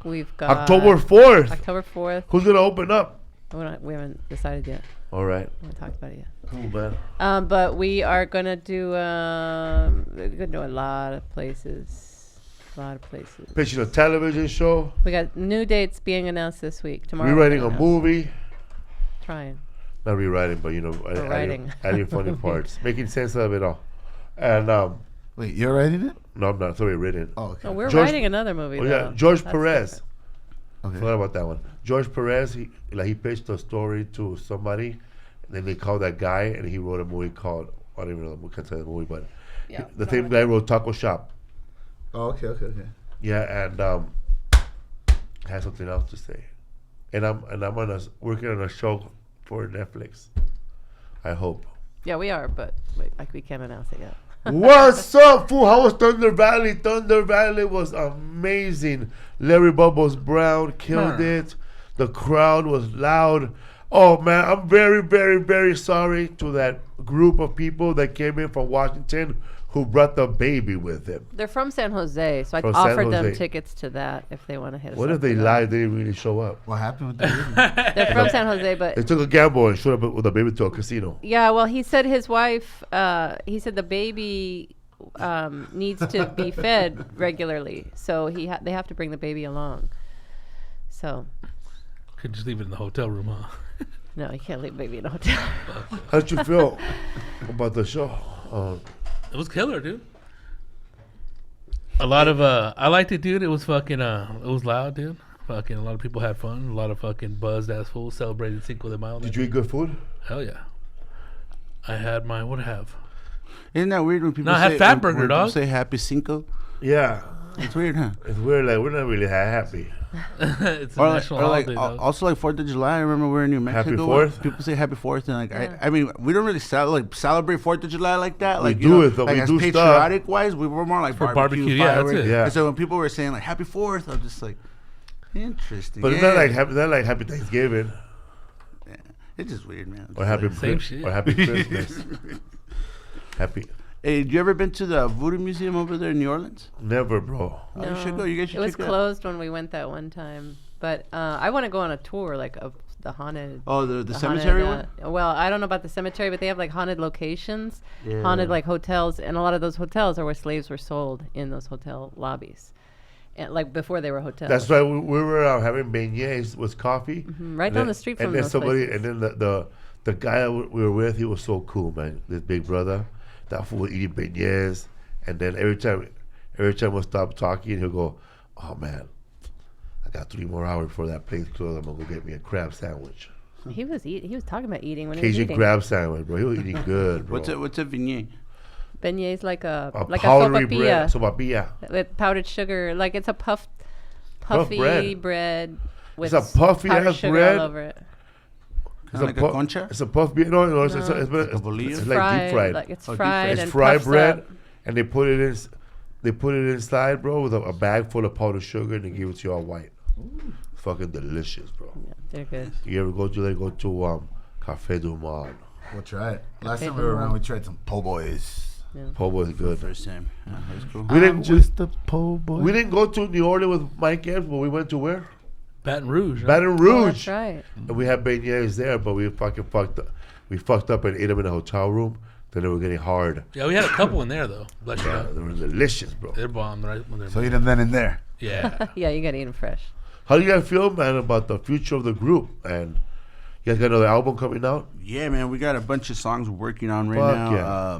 We've got October 4th. October 4th. Who's gonna open up? We haven't decided yet. All right. We haven't talked about it yet. Cool, man. But we are gonna do. We're gonna do a lot of places. A lot of places. Pitching a television show. We got new dates being announced this week. Tomorrow. Rewriting we're a gonna movie. Trying. Not rewriting, but writing. adding funny parts, making sense of it all. And Wait, you're writing it? no, I'm not. It's already written. Oh, okay. Oh, we're George- writing another movie. Oh though. yeah, George That's Perez. different. Okay. Forgot about that one. George Perez, he pitched a story to somebody, and then they called that guy, and he wrote a movie called, I don't even know the can't tell the movie, but Yeah, the no, same guy wrote Taco Shop. Oh, okay. Yeah, and has something else to say, and I'm working on a show for Netflix. I hope. Yeah, we are, but we can't announce it yet. What's up, fool? How was Thunder Valley? Thunder Valley was amazing. Larry Bubbles Brown killed it. The crowd was loud. Oh, man, I'm very, very, very sorry to that group of people that came in from Washington who brought the baby with them. They're from San Jose, so I From San offered them Jose. tickets to that if they want to hit us What up if they for that. lied? They didn't really show up. What happened with the baby? They're from San Jose, but They took a gamble and showed up with a baby to a casino. yeah, well, he said his wife, he said the baby needs to be fed regularly, so they have to bring the baby along. So, Could just leave it in the hotel room, huh? no, you can't leave baby in a hotel. How did you feel about the show? It was killer, dude. A lot of I liked it, dude. It was fucking it was loud, dude. Fucking a lot of people had fun. A lot of fucking buzzed ass fools celebrating Cinco de Mayo. Did you eat good food? Hell yeah. I had my what I have. Isn't that weird when people No, I say had Fat Burger, when people dog. say Happy Cinco? Yeah. It's weird, huh? It's weird. Like, we're not really that happy. It's a Or like, national or like holiday, dog. also like 4th of July. I remember we're in New Mexico. 4th? People say Happy 4th, and like Yeah. I mean, we don't really celebrate 4th of July like that. We Like do you know, it, though. like We as do stuff. patriotic wise, we were more like For barbecue, barbecue, yeah, that's fireworks. it. Yeah. And so when people were saying like Happy 4th, I'm just like, interesting. But it's not like Happy Thanksgiving Yeah. It's just weird, man. or Happy Same shit. or Happy Christmas. Happy. Hey, you ever been to the Voodoo Museum over there in New Orleans? Never, bro. Oh, you should go. You guys should It was check it out. closed when we went that one time, but I want to go on a tour like of the haunted. Oh, the the cemetery haunted, one? Well, I don't know about the cemetery, but they have like haunted locations, Yeah. haunted like hotels, and a lot of those hotels are where slaves were sold in those hotel lobbies, and like before they were hotels. That's right. We were having beignets with coffee. Right And down then- the street from And then those somebody, places. and then the guy that we were with, he was so cool, man. This big brother, that fool would eat beignets, and then every time we'll stop talking, he'll go, "Oh man, I got 3 more hours before that place closes. I'm gonna go get me a crab sandwich, He was talking about eating when he was Cajun eating. crab sandwich, bro. He was eating good, bro. What's a vignette? Beignets like a powdery sopapilla bread, sopapilla. with powdered sugar. Like it's a Puff puffy bread. bread with It's a puffy powdered ass sugar bread. all over it. It's Like a pu- concha? It's a puff beer. No, it's, No. it's, it's, Like a bolillo? it's like deep fried. Like it's Oh, deep fried It's and fried puffs bread, up. and they put it in. They put it inside, bro, with a bag full of powdered sugar, and they give it to you all white. Fucking delicious, bro. Yeah, they're good. You ever go to Café du Monde? We'll try it. Last Okay, time we were cool. around, we tried some po' boys. Po' boy is good. First time. Yeah, that was cool. We didn't. Just a po' boy. We didn't go to New Orleans with Mike Epps, but we went to where? Baton Rouge. huh? Baton Oh, Rouge. that's right. And we had beignets there, but we fucking fucked up. We fucked up and ate them in a hotel room. Then they were getting hard. Yeah, we had a couple in there though. Bless you. Yeah, God. they were delicious, bro. They're bomb, right? When they're So eat them then and there. yeah. Yeah, you gotta eat them fresh. How do you guys feel, man, about the future of the group? And you guys got another album coming out? Yeah, man, we got a bunch of songs we're working on right Fuck now. yeah.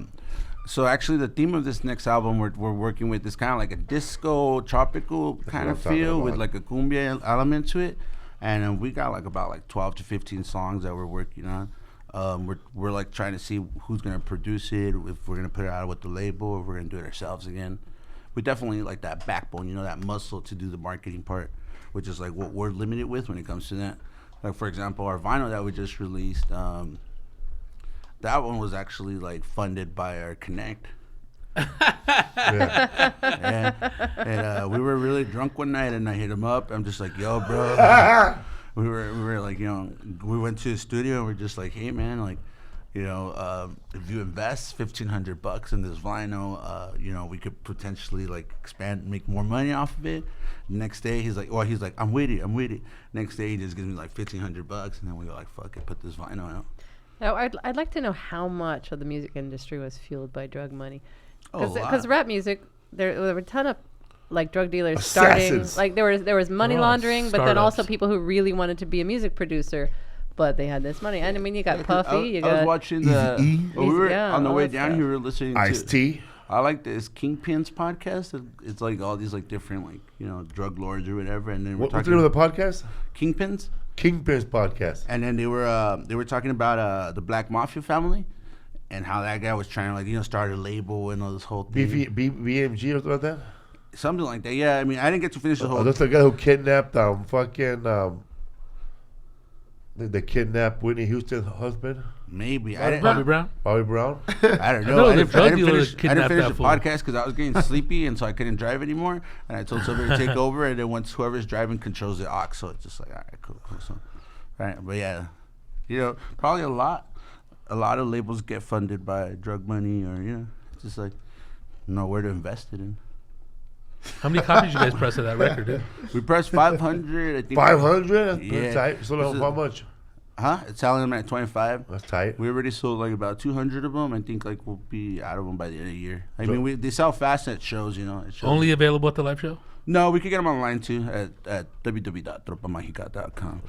So actually, the theme of this next album we're working with is kind of like a disco, tropical kind what of I'm talking feel with about. like a cumbia element to it. And we got like about 12 to 15 songs that we're working on. We're like trying to see who's gonna produce it, if we're gonna put it out with the label, or if we're gonna do it ourselves again. We definitely like that backbone, that muscle to do the marketing part, which is like what we're limited with when it comes to that. Like for example, our vinyl that we just released, that one was actually like funded by our Connect. Yeah. And we were really drunk one night, and I hit him up. I'm just like, "Yo, bro." we were like, we went to the studio, and we're just like, "Hey, man, like, if you invest $1,500 in this vinyl, we could potentially like expand, make more money off of it." Next day, he's like, "I'm with it." Next day, he just gives me like $1,500, and then we go like, "Fuck it, put this vinyl out." Now, I'd like to know how much of the music industry was fueled by drug money. Oh, a lot. Because rap music, there were a ton of like drug dealers Assassins. starting. Like there was money Oh, laundering, but then also startups. people who really wanted to be a music producer, but they had this money. And I mean, you got Puffy, I was watching the. Eazy-E. We were Yeah, on the all way that down stuff. here. We were listening Ice-T. to. I like this Kingpin's podcast. It's like all these like different drug lords or whatever, and then we're What's the talking name of the podcast? Kingpins, Kingpin's Podcast. and then they were talking about the Black Mafia family, and how that guy was trying to start a label and all this whole thing, BMG or something like that? something like that. Yeah, I mean, I didn't get to finish the whole. That's the guy who kidnapped they kidnapped Whitney Houston's husband, Maybe I didn't. Bobby Brown. Bobby Brown. I don't I know know. the drug dealer I didn't kidnapped finish that the fool. podcast because I was getting sleepy, and so I couldn't drive anymore. And I told somebody to take over, and then once whoever's driving controls the aux, so it's just like, all right, cool. So, right, but yeah, probably a lot of labels get funded by drug money, or just like know where to invest it in. How many copies you guys press of that record, dude? We pressed 500. I think 500? That's Yeah. tight. So This is- how much? Huh? It's selling them at 25. That's tight. We already sold like about 200 of them. I think like we'll be out of them by the end of the year. I So- mean, they sell fast at shows, At shows. Only available at the live show? No, we could get them online too at www.tropamagica.com.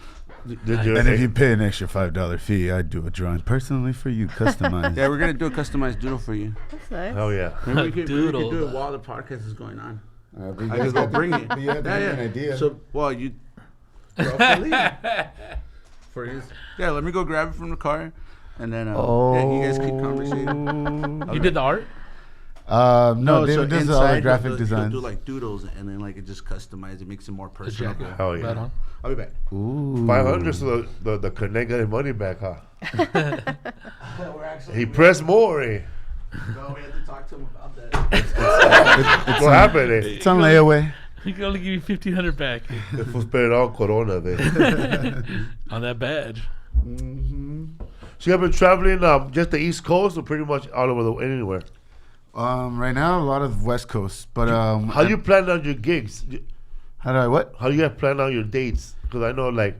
Did you, And if you pay an extra $5 fee, I'd do a drawing personally for you, customized. Yeah, we're gonna do a customized doodle for you. That's nice. hell yeah. Maybe we could do Doodle. it while the podcast is going on. But I could go bring it. But you have to Yeah, give me yeah. an idea. So, well, you. For his. Yeah, let me go grab it from the car, and then yeah, you guys keep conversating. You did the art? No, David does all the inside graphic he'll designs. do like doodles, and then like it just customizes. It makes it more The personal. jacket. Hell yeah. Right on. I'll be back. Ooh. 500, so the connect got his money back, huh? We're actually, He pressed more, eh? no, we had to talk to him about that. What happened, eh? It's on layaway. He can only give you 1,500 back It was spent on Corona, eh? on that badge. So you have been traveling just the East Coast or pretty much all over anywhere? Right now, a lot of West Coast, but How do you plan out your gigs? how do I what? How do you guys plan out your dates? Because I know, like,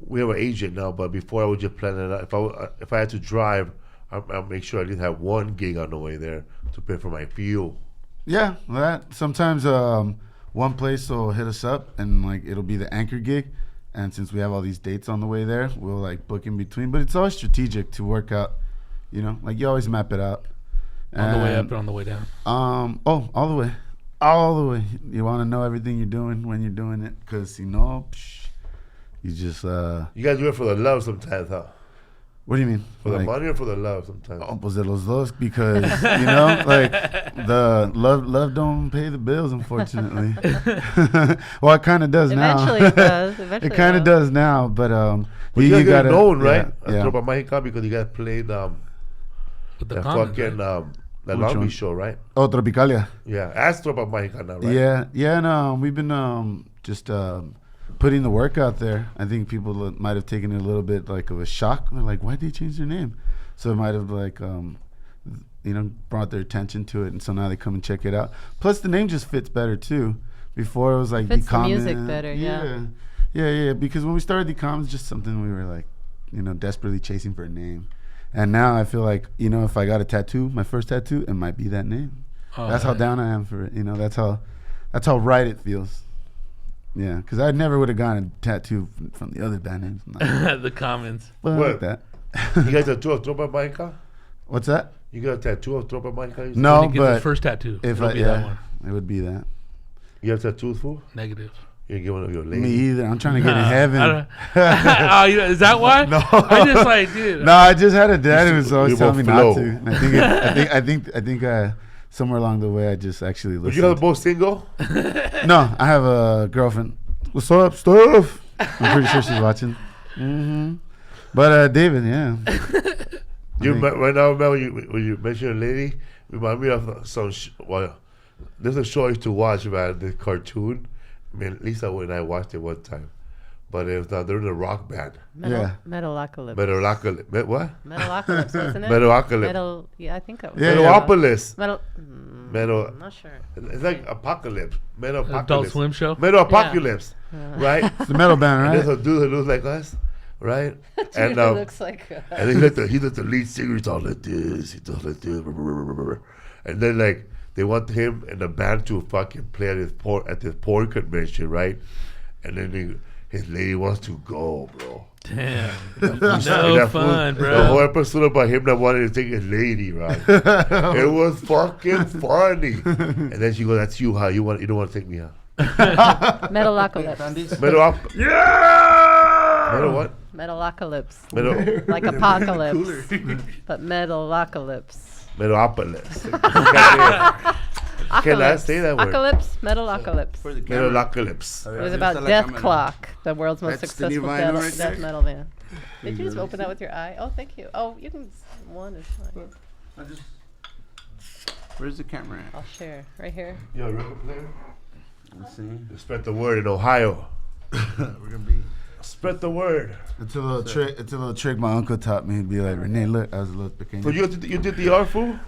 we have an agent now, but before I would just plan it out. If I had to drive, I'll make sure I didn't have one gig on the way there to pay for my fuel. Yeah, that sometimes one place will hit us up and like it'll be the anchor gig, and since we have all these dates on the way there, we'll like book in between. But it's always strategic to work out, you know, like you always map it out. On the way up and on the way down. All the way, all the way. You want to know everything you're doing when you're doing it, because you know, you just You guys do it for the love sometimes, huh? What do you mean? For the Like, money or for the love sometimes? Oh, pues de los dos, because you know, like the love don't pay the bills, unfortunately. Well, it kind of does Eventually now. it does. Eventually It kind of it does now, but But you guys get gotta known, right? Yeah. Tropa Magica, because you guys played With the that comments, fucking right? that Which Long one? Beach show, right? Oh, Tropicalia. Yeah, as Tropa Magica now, right? Yeah, and we've been just putting the work out there. I think people might have taken it a little bit like of a shock. They're like, why'd they change their name? So it might have like brought their attention to it, and so now they come and check it out. Plus, the name just fits better too. Before it was like Fits the Common. music better, yeah. Yeah. Because when we started the Common, it's just something we were like, desperately chasing for a name. And now I feel like, if I got a tattoo, my first tattoo, it might be that name. That's how down I am for it. That's how right it feels. Yeah, because I never would have gotten a tattoo from the other band names. The comments. Fuck What? that. You got a tattoo of Tropa Magica? What's that? You got a tattoo of Tropa Magica? No, When he gets but his first tattoo. if It'll I, be that one. it would be that. You have tattoos, fool? Negative. You didn't get one of your ladies? Me either. I'm trying to get in heaven. Oh, is that why? No. I just like, dude. No, I just had a dad who was always You telling me both not flow. to. And I think somewhere along the way I just actually But you guys are listened. both single? No, I have a girlfriend. What's up, stuff? I'm pretty sure she's watching. But David, yeah. Right now, man, when you mention a lady, remind me of some. There's a show I used to watch, man. The cartoon. I mean, at least when I watched it one time. But it was they're in a rock band. Yeah. Metalocalypse. Metalocalypse. What? Metalocalypse, wasn't it? Metalocalypse. Yeah, I think it was. Yeah. Metalopolis. Metal. I'm not sure. It's like apocalypse. Metapocalypse. Adult Swim show. Metapocalypse. Right? It's the metal band, And right? there's a dude that looks like us, right? Dude, and it looks like. and he's like the lead singer. He's all like this. He does like this. And then like they want him and the band to fucking play at this porn convention, right? And then his lady wants to go, bro. Damn. And No that fun, fool- bro. The whole episode about him not wanting to take his lady, right? It was fucking funny. And then she goes, "That's you, huh? You don't want to take me, huh?" Metalocalypse. Metal what? Metalocalypse. Metal. Like apocalypse. But metalocalypse. Metalopolis. Can I say that word? Apocalypse, metalocalypse. For the camera. Metalocalypse. It was about Death Clock, the world's most That's the new successful vinyl right death there. metal band. Did you just open that with your eye? Oh, thank you. Oh, you can. One is fine. Where's the camera at? I'll share right here. You're a record player? Let's see. Spread the word in Ohio. We're gonna be. Spread the word. It's a little trick. It's a little trick my uncle taught me. He'd be like, Renee, look, I was a little pequeño. So you did the art, fool?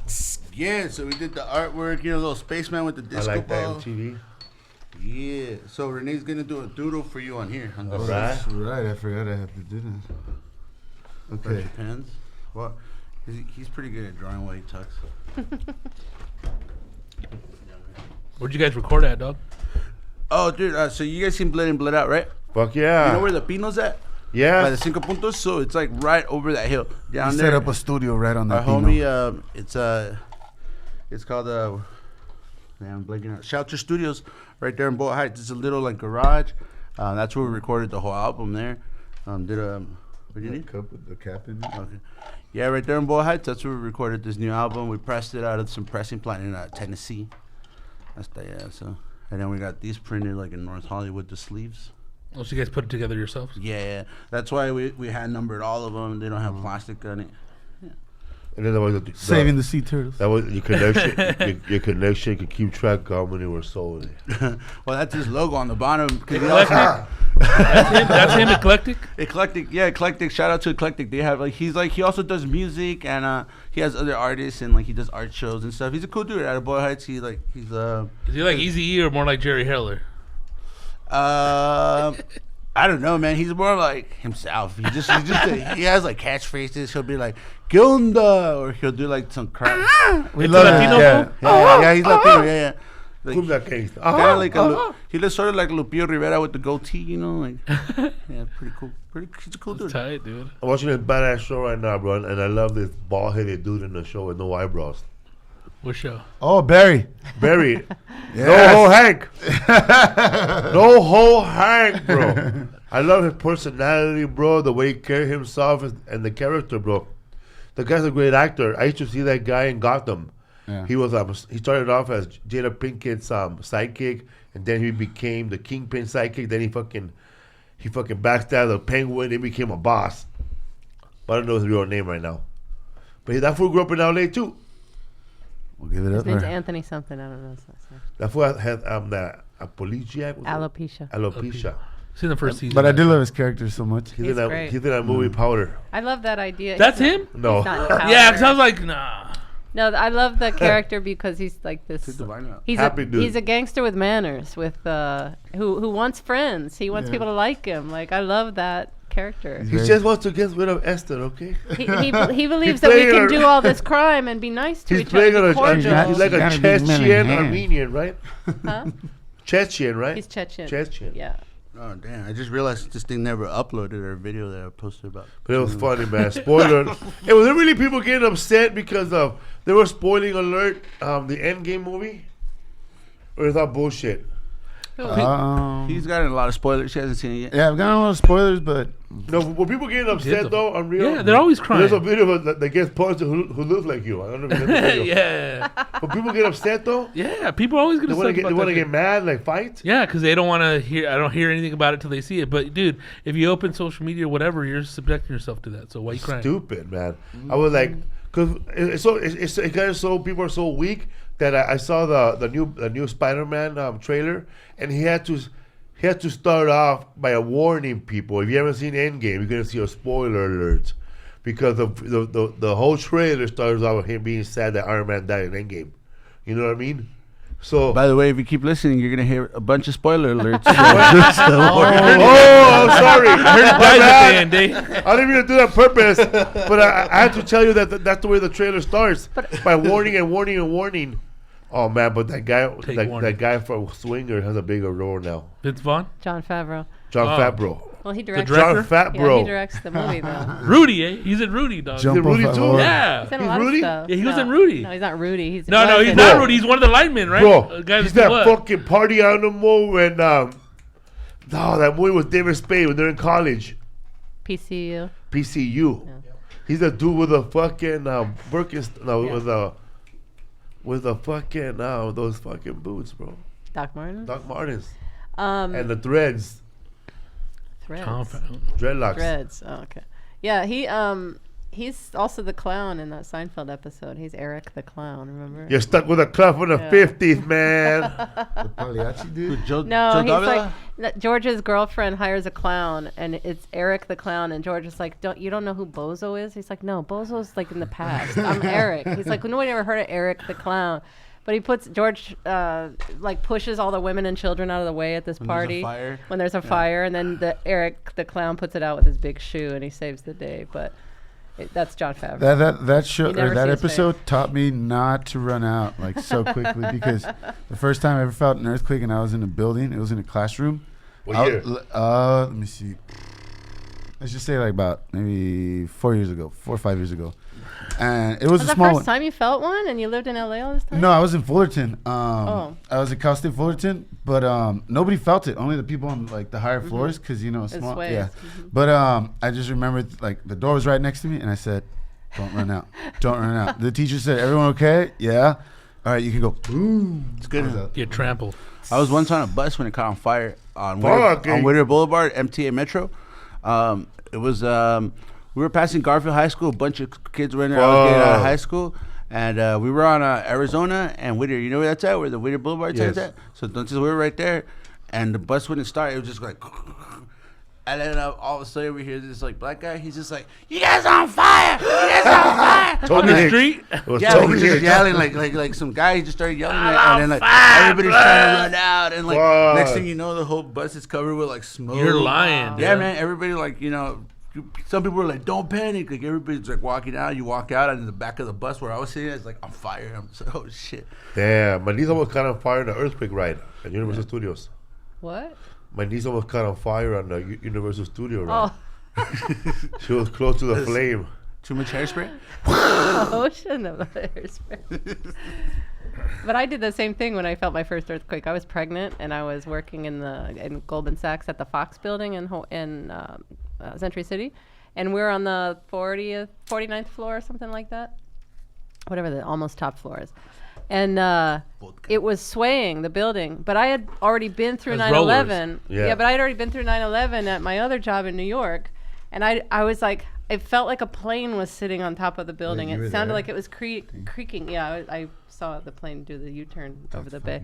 Yeah, so we did the artwork, little spaceman with the I disco like that ball. MTV. Yeah, so Renee's gonna do a doodle for you on here. On All this right. That's right. I forgot I have to do that. bunch Okay. of pens. Well, he's pretty good at drawing while he tucks. Where'd you guys record at, dog? Oh, dude, so you guys seen Blood In, Blood Out, right? Fuck yeah. You know where the Pino's at? By Yeah. the Cinco Puntos? So it's like right over that hill. Down He there. set up a studio right on Our that Pino. homie, it's called Yeah, I'm blanking out. Shelter Studios, right there in Boyle Heights. It's a little like garage. That's where we recorded the whole album there. What do you need? Cup with the cap in it. Okay. Yeah, right there in Boyle Heights. That's where we recorded this new album. We pressed it out of some pressing plant in Tennessee. That's the so. And then we got these printed like in North Hollywood, the sleeves. Oh, so you guys put it together yourselves? Yeah, that's why we hand numbered all of them. They don't have plastic on it. And then there was Saving the sea turtles. that was your connection. your connection could keep track of how many were sold. Well, that's his logo on the bottom. Eclectic? That's him, Eclectic? Eclectic. Shout out to Eclectic. They have he also does music and he has other artists and like he does art shows and stuff. He's a cool dude out of Boyle Heights. He's Is he like Eazy-E or more like Jerry Heller? I don't know, man. He's more like himself. He has like catchphrases. He'll be like "¿Qué onda?" or he'll do like some crap. We love Latino it. Yeah, he's Latino. Yeah. Like, Cumbia Kings. kind of like he looks sort of like Lupillo Rivera with the goatee, you know, like yeah, pretty cool. He's a cool dude. Tight, dude. I'm watching this badass show right now, bro, and I love this bald-headed dude in the show with no eyebrows. What show? Oh, Barry. Barry. Yes. No whole Hank. No whole Hank, bro. I love his personality, bro, the way he carries himself and the character, bro. The guy's a great actor. I used to see that guy in Gotham. Yeah. He started off as Jada Pinkett's sidekick, and then he became the Kingpin sidekick. Then he fucking backstabbed the Penguin and became a boss. But I don't know his real name right now. But that fool grew up in LA too. We'll give it His up. name's for- Anthony something. I don't know. That fool had alopecia. Alopecia. Seen the first season. But I do love his character so much. He's great. He's in that movie Powder. I love that idea. That's He's him? No. He's not in Power. Yeah, because I was like, nah. No, I love the character because he's like this. He's Happy dude. he's a gangster with manners, with who wants friends. He wants people to like him. Like I love that character. He just wants to get rid of Esther, okay? He believes that we playing can a- do all this crime and be nice to He's each playing other. on be cordial. he's like a Gotta be men in Chechen hand. Armenian, right? Huh? Chechen, right? He's Chechen. Chechen. Yeah. Oh damn! I just realized this thing never uploaded our video that I posted about. But it was funny, man. Spoiler. It was really people getting upset because of they were spoiling alert the Endgame movie. Or is that bullshit? He's gotten a lot of spoilers. She hasn't seen it yet. Yeah, I've gotten a lot of spoilers, but No, were people getting upset though? On real? Yeah, they're always crying. There's a video that gets punched who looks like you. I don't know if you know the video. Yeah. But people get upset though. Yeah, people are always They going want to to get mad, like fight. Yeah, because they don't want to hear. I don't hear anything about it till they see it. But dude, if you open social media or whatever, you're subjecting yourself to that. So why you crying? Stupid, man. I was like, because it got so people are so weak that I saw the new Spider-Man trailer, and he had to start off by warning people. If you haven't seen Endgame, you're gonna see a spoiler alert because the whole trailer starts off with him being sad that Iron Man died in Endgame. You know what I mean? So. By the way, if you keep listening, you're gonna hear a bunch of spoiler alerts. Oh, I'm sorry. I heard it dies at the end, eh? I didn't even do that on purpose, but I had to tell you that that's the way the trailer starts, by warning and warning and warning. Oh man, but that guy from Swinger has a bigger role now. Vince Vaughn, John Favreau. John Oh. Favreau. Well, he directs. director? John Yeah, Favreau. he directs the movie though. Rudy, eh? He's in Rudy, dog. Jump Rudy off too? a horse. Yeah. He's in a He's lot Rudy? of stuff. Yeah, he was No. in Rudy. No, he's not Rudy. He's No, was he's in- not Rudy. He's one of the linemen, right? Bro, Guy he's that that blood. fucking party animal when that movie with David Spade when they're in college. PCU. PCU. He's the dude with the fucking with the fucking those fucking boots, bro. Doc Martin. Doc Martens And and the threads, Threads. dreadlocks. Dreads. Oh, okay. Yeah, he's also the clown in that Seinfeld episode. He's Eric the clown. Remember? You're stuck with a clown from the Yeah. 50s, man. The Pagliacci dude. Joe, No, Joe he's Davila? like George's girlfriend hires a clown, and it's Eric the clown. And George is like, you don't know who Bozo is? He's like, no, Bozo's like in the past. I'm Eric. He's like, nobody ever heard of Eric the clown. But he puts George like pushes all the women and children out of the way at this When there's a party fire. when there's a fire, and then Eric the clown puts it out with his big shoe, and he saves the day. But that's John Favreau. That show You never or that see his episode taught me not to run out like so quickly because the first time I ever felt an earthquake and I was in a building, it was in a classroom. What year? Let me see. let's just say like about maybe 4 or 5 years ago. And it was Was a the small first one. time you felt one, and you lived in LA all this time? No, I was in Fullerton. Oh. I was at Cal State Fullerton, but nobody felt it. Only the people on like the higher floors, because you know it's It small. sways. Yeah, Mhm. but I just remembered like the door was right next to me, and I said, "Don't run out, don't run out." The teacher said, "Everyone okay? Yeah. All right, you can go." Boom. It's good. I was out. Get trampled. I was once on a bus when it caught on fire on Fuck. Whittier Boulevard, MTA Metro. It was we were passing Garfield High School. A bunch of kids were in there. I was getting out of Fuck. high school, and we were on Arizona and Whittier. You know where that's at? Where the Whittier Boulevard Yes. is at? So we were right there, and the bus wouldn't start. It was just like. And then all of a sudden we hear this like black guy. He's just like, "You guys on fire! You guys on fire!" On Toby the Hicks. street? It was Yeah, Toby he was just Hicks. yelling like some guy. He just started yelling I'm at, and then on like fire, everybody's bruh. trying to run out, and like Fuck. next thing you know, the whole bus is covered with like smoke. You're lying, Yeah, dude. man. Everybody like some people were like, "Don't panic!" Like everybody's like walking out. You walk out, and in the back of the bus where I was sitting, it's like on fire. I'm just like, "Oh shit!" Damn, my niece almost caught on fire in the earthquake ride at Universal Studios. What? My niece almost caught on fire on the Universal Studio ride. Oh, She was close to the flame. Too much hairspray. ocean of hairspray. But I did the same thing when I felt my first earthquake. I was pregnant, and I was working in Goldman Sachs at the Fox Building in Century City, and we were on the 49th floor or something like that, whatever the almost top floor is. And it was swaying, the building. But I had already been through Those 9/11. Yeah. But I had already been through 9/11 at my other job in New York. And I was like, it felt like a plane was sitting on top of the building. you It were sounded there? like it was creaking. Yeah, I saw the plane do the U-turn over the bay.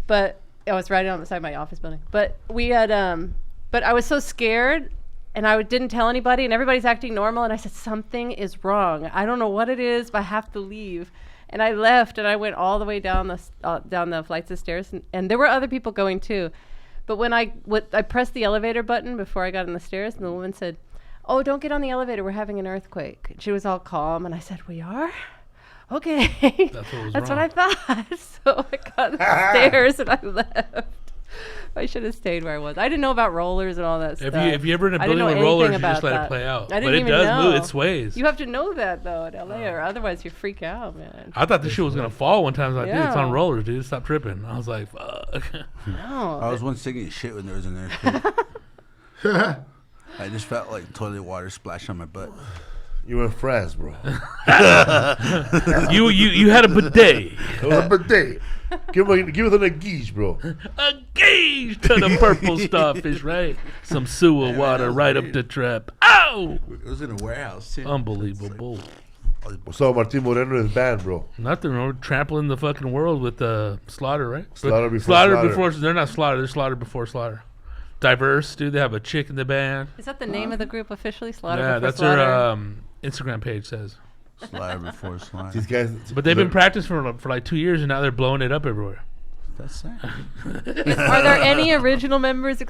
But I was right on beside my office building. But we had, but I was so scared, and I didn't tell anybody, and everybody's acting normal. And I said, something is wrong. I don't know what it is, but I have to leave. And I left, and I went all the way down the flights of stairs, and there were other people going too. But when I pressed the elevator button before I got on the stairs, and the woman said, "Oh, don't get on the elevator. We're having an earthquake." And she was all calm, and I said, "We are? Okay." That's what I thought. So I got on the stairs, and I left. I should have stayed where I was. I didn't know about rollers and all that stuff. If you ever in a I didn't building know with rollers, anything you just about let that. it play out. I didn't But it even does know. move. It sways. You have to know that, though, in LA, or otherwise you freak out, man. I thought the shit was going to fall one time. I was like, dude, it's on Yeah. rollers, dude. Stop tripping. I was like, fuck. No. I was once singing shit when there was an earthquake. I just felt like toilet water splash on my butt. You were in France, bro. you had a bidet. It was a bidet. Give us an engage, bro. A gauge to the purple starfish, right? Some sewer water right up the trap. Ow! It was in a warehouse too. Unbelievable. So Martin Moreno is banned, bro. Nothing wrong. Trampling the fucking world with slaughter, right? Slaughter before slaughter. slaughter. Before they're not slaughter. They're slaughter before slaughter. Diverse, dude. They have a chick in the band. Is that the name of the group officially? Slaughter Yeah, Before that's Slaughter? their Instagram page says. Slide before slide. These guys. But they've been practicing for like 2 years, and now they're blowing it up everywhere. That's sad. Are there any original members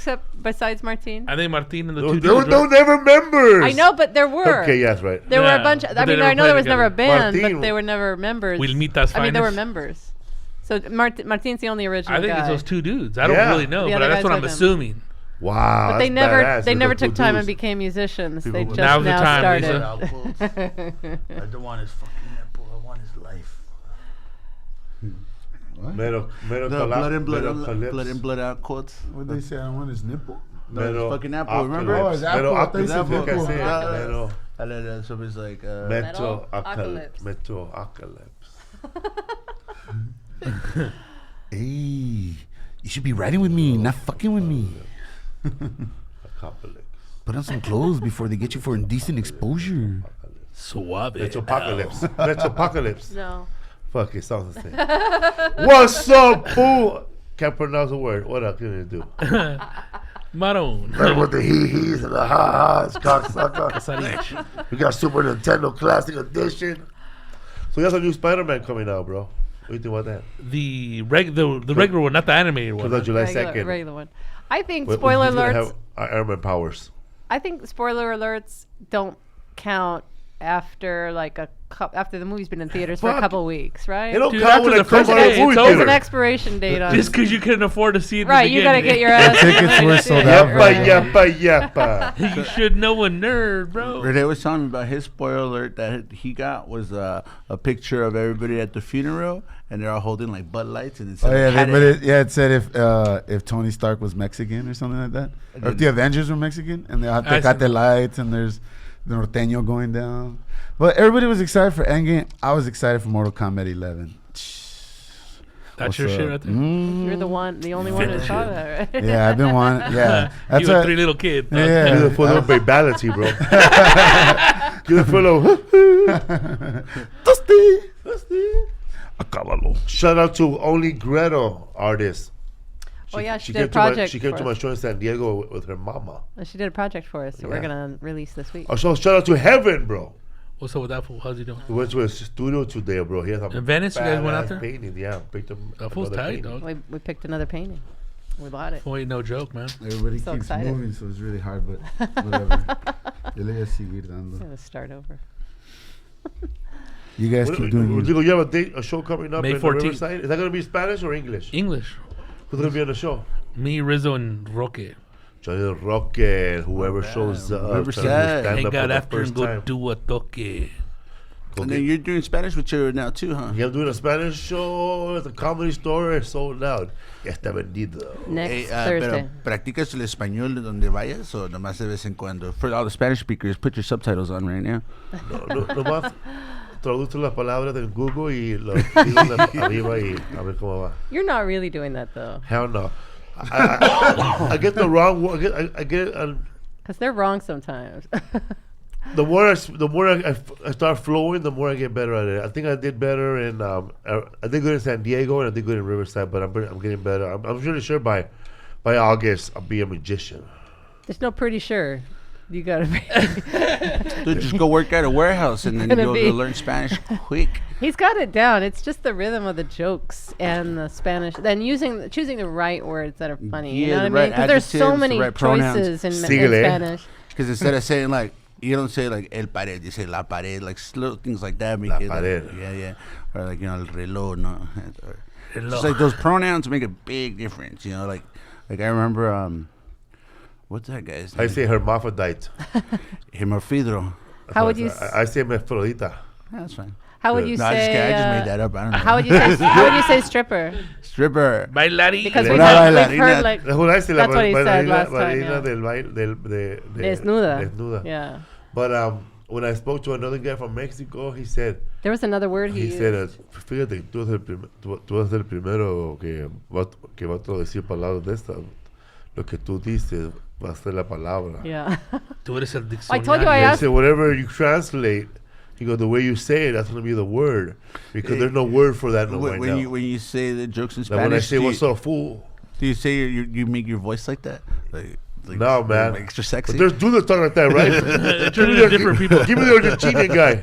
besides Martin? I think Martin and the There two were dudes. no never members. I know, but there were. Okay, yes, right. There were Yeah, a bunch. but I they mean, never I know there played was never a together. band, Martin- but they were never members. Wilmitas I mean, there were finest. members. So Martin's the only original I think guy. it's those two dudes. I don't Yeah. really know, The but other that's guys what I'm with him. assuming. Wow. But they that's never badass. they never Those took two time and dudes. became musicians. They People- just Now's the now time, started. Lisa. I don't want his fucking nipple. I want his life. Metal The blood in, blood out quotes. What they say? I want his nipple. Metal fucking apple, remember? Oh, his apple. I thought you said Apple. nipple. Like I said, metal. And then somebody's like, Metal apocalypse. Metal apocalypse. Hey, you should be riding with me, not fucking with me. Apocalypse. Put on some clothes before they get you for indecent exposure. Suave. Metal apocalypse. Metal apocalypse. No. Fuck, it sounds the same. What's up, fool? Can't pronounce a word. What else can you do? Maroon. With the hee-hees and the ha-has, cocksucker. We got Super Nintendo Classic Edition. So you have a new Spider-Man coming out, bro. What do you think about that? The regular one, not the animated Comes one. out July 2nd. Regular one. I think He's spoiler gonna alerts. have Iron Man powers. I think spoiler alerts don't count after after the movie's been in theaters for a Fuck. couple weeks, right? It don't Dude, count after when the it comes first out day, of the movie it's over. There's an theater. expiration date on Just it. because you couldn't afford to see it. Right, you gotta get your ass. tickets were sold out, bro. Yappa. You should know a nerd, bro. Renee was telling me about his spoiler alert that he got was a picture of everybody at the funeral, and they're all holding like Bud Lights, and it said, Oh yeah, had it said if Tony Stark was Mexican or something like that, or if the Avengers were Mexican, and they I got see. the lights, and there's the norteño going down. But everybody was excited for Endgame. I was excited for Mortal Kombat 11. That's your shit right there. You're the only one who saw that, right? Yeah, I've been wanting. Yeah, that's You a what. 3 little kid. dog. Yeah. Give it for a little babality, bro. Give it for a little. Acábalo. Shout out to Only Gretel artist. Oh, yeah, she did came a project She came for to my us. show in San Diego with her mama. She did a project for us that we're Yeah. gonna release this week. Also, shout out to Heaven, bro. What's up with that fool? How's he doing? We went to his studio today, bro. He has a In Venice, you guys went out badass there? painting. Yeah, picked up That fool's another tight, painting. dog. We picked another painting. We bought it. Oh, ain't no joke, man. Everybody So keeps excited. moving, so it's really hard, but whatever. Yo le voy a seguir dando. Let's start over. You guys keep doing Rodrigo, you have a show coming up May in 14th. Riverside. Is that going to be Spanish or English? English. Who's going to be on the show? Me, Rizzo, and Roque. Johnny Roque and whoever shows up. Riverside. trying to stand Hang up out for the after and first go time. do a toque. And then you're doing Spanish with you now too, huh? Yeah, I'm doing a Spanish show at the Comedy Store. It's sold out. Ya está vendido. Next Pero Thursday. practicas el español donde vayas o nomás de vez en cuando? For all the Spanish speakers, put your subtitles on right now. No, nomás traduce las palabras en Google y lo digo arriba y a ver cómo va. You're not really doing that though, Hell no. I get the wrong one. I get because they're wrong sometimes. the more I start flowing, the more I get better at it. I think I did better in I did good in San Diego and I did good in Riverside, but I'm getting better. I'm really sure by August I'll be a magician. There's no pretty sure. You gotta be. Dude, just go work at a warehouse and then Gonna you'll be. learn Spanish quick. He's got it down. It's just the rhythm of the jokes and the Spanish. Then choosing the right words that are funny. You Yeah, know what I the mean? right Because there's so adjectives, many the right pronouns. choices in Síguele. Spanish. Because instead of saying like, you don't say like el pared, you say la pared, like little things like that. Make La it, pared. Like, yeah. Or like, el reloj, no. Or, Reloj. just like those pronouns make a big difference, you know? Like I remember, what's that guy's I name? say hermaphrodite. Hemorfidro. How would you? I say hermaphrodita. That's fine. How would you No, I just, say? kidding. I just made that up. I don't know. How would you say? How would you say stripper? Stripper. Bailarín. Because Una we've bailarina. heard like That's what I say. That's what he said last time, bailarina yeah. del baile, de desnuda. Yeah. But when I spoke to another guy from Mexico, he said, There was another word he used. fíjate, tú vas a ser el primero que va a traducir palabras de estas. Lo que tú dices va a ser la palabra. Yeah. Tú eres el I told you I He asked. said, whatever you translate, he goes, the way you say it, that's going to be the word. Because there's no word for that right when now. you say the jokes in Like Spanish, when I say, do you- what's up, fool? Do you say you make your voice like that? Like No, man. extra sexy. But there's dudes that talk like that, right? Turn into different people. Give me the Argentinian guy.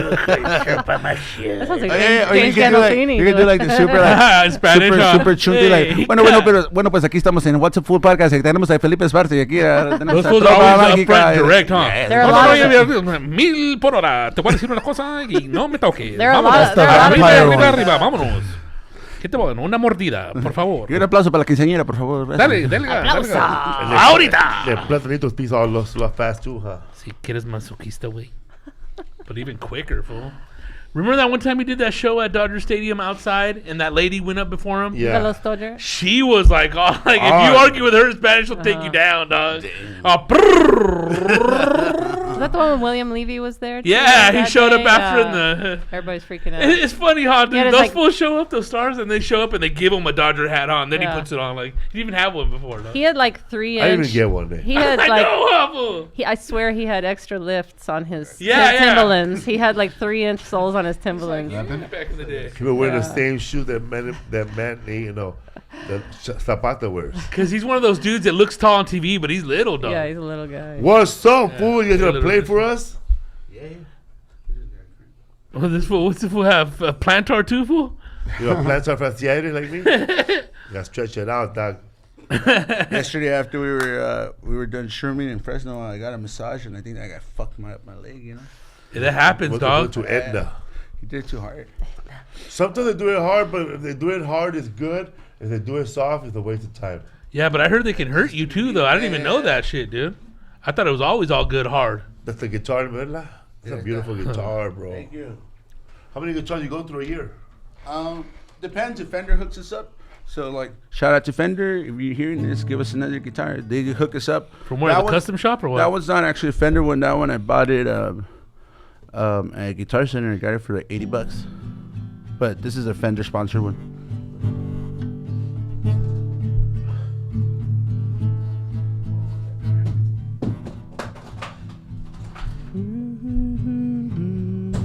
That sounds like Or James Gandolfini. you can do like the super like Spanish, super, huh? super chunky Hey. like bueno pues aquí estamos en What's Up Food Podcast y tenemos a Felipe Esparza y aquí tenemos Those a fools are Tropa always Magica. upfront, direct, huh? There are a lot of 1000 por hora. Te voy a decir una cosa y no me toques. There are a Vámonos. lot of- there are a lot of Arriba, people arriba, like arriba, vámonos. ¿Qué te voy a dar? Una mordida, por favor. Y un aplauso para la quinceañera, por favor. Dale, dale. Aplausos. Ahorita. The platanitos piece all lost fast too, huh? Si quieres masoquista, güey. But even quicker, fool. Remember that one time he did that show at Dodger Stadium outside and that lady went up before him? Yeah. Los Dodgers. She was like, oh, like if you argue with her in Spanish, she'll take you down, dog. Is that the one when William Levy was there? too, Yeah, he that showed up day? after in Yeah. the. Everybody's freaking out. It's funny how dude, Yeah, it's those like- fools show up, those stars, and they show up and they give him a Dodger hat on. Then Yeah. he puts it on. Like he didn't even have one before. Though. He had like 3 I didn't inch. even get one day. He had I like. know, Apple. I swear he had extra lifts on his Yeah, yeah. Timberlands. He had like 3-inch soles on his Timberlands. Back in the day. He was wearing the Yeah. same shoes that man, you know, that Zapata wears. Because he's one of those dudes that looks tall on TV, but he's little, dog. Yeah, he's a little guy. What's up, fool? You gonna little play bit. for us? What's this fool? What's this fool have? A plantar too, fool? You know, plants are fasciated like me? You gotta stretch it out, dog. Yesterday after we were done shrooming in Fresno, I got a massage and I think I got fucked my leg. You know. Yeah, that happens, What's dog. to Edna? He did it too hard. Sometimes they do it hard, but if they do it hard, it's good. If they do it soft, it's a waste of time. Yeah, but I heard they can hurt you too, though. I didn't even know that shit, dude. I thought it was always all good hard. That's the guitar, ¿verdad? It's a beautiful guitar, bro. Thank you. How many guitars you go through a year? Depends if Fender hooks us up. So like, shout out to Fender. If you're hearing this, give us another guitar. They hook us up. From where? That The one- custom shop or what? That one's not actually a Fender one. That one I bought it at Guitar Center. I got it for like $80. But this is a Fender sponsored one.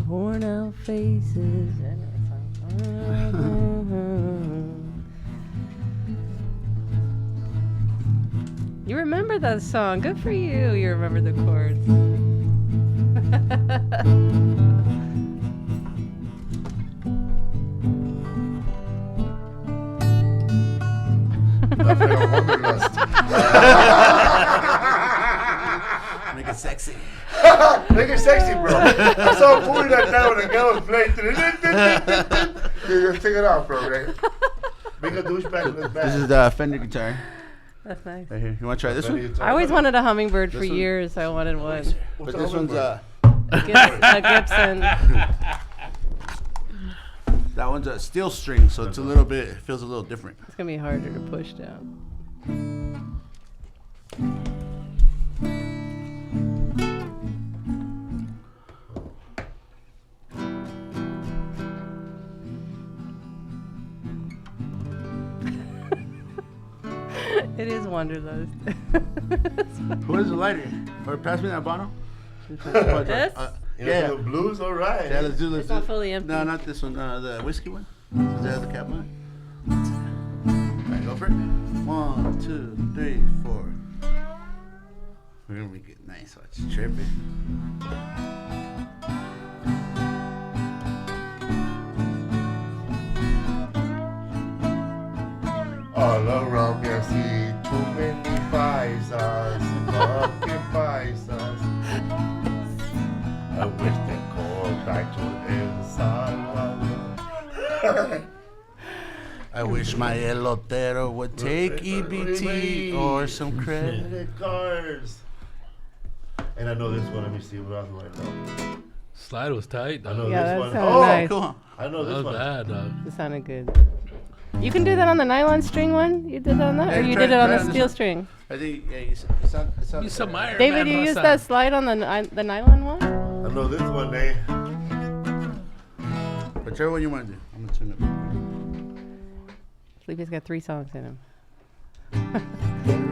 Worn out faces. You remember that song. Good for you. You remember the chords. That's like a wanderlust. Make it sexy. Make it sexy, bro. I saw a movie that night when the guy was playing. Dude, just take it off, bro, right? Make a douchebag in the back. This is the Fender guitar That's nice. right here. You want to try this one? I always wanted a hummingbird for This one? years. I wanted one. But this one's A Gibson. that one's a steel string, so it's a little bit. It feels a little different. It's gonna be harder to push down. It is Wanderlust. Who is the lighter? Or pass me that Bono. This? Yeah. The blues, all right. Yeah, let's do. It's not fully empty. No, not this one. The whiskey one. Does that have the cap on it? Alright, go for it. 1, 2, 3, 4. We're gonna make it nice. Watch, tripping. All around me, I see too many paisas, fucking paisas. I wish they called back to El Salvador. I wish my elotero would take EBT or some credit. Credit cards. And I know this one. Let me see what else do I know. Slide was tight, I dog. know Yeah, this that one. sounded Oh, nice. Cool. I know That this was one. bad, dog. It sounded good. You can do that on the nylon string one? You did that on that? Yeah, Or you try- did it on try the on this steel one. string? I think it sounds Use some iron, David, man, you used Rosa. that slide on the nylon one? I know this one, eh? Whichever one you want to do. I'm gonna tune it. Felipe's got 3 songs in him.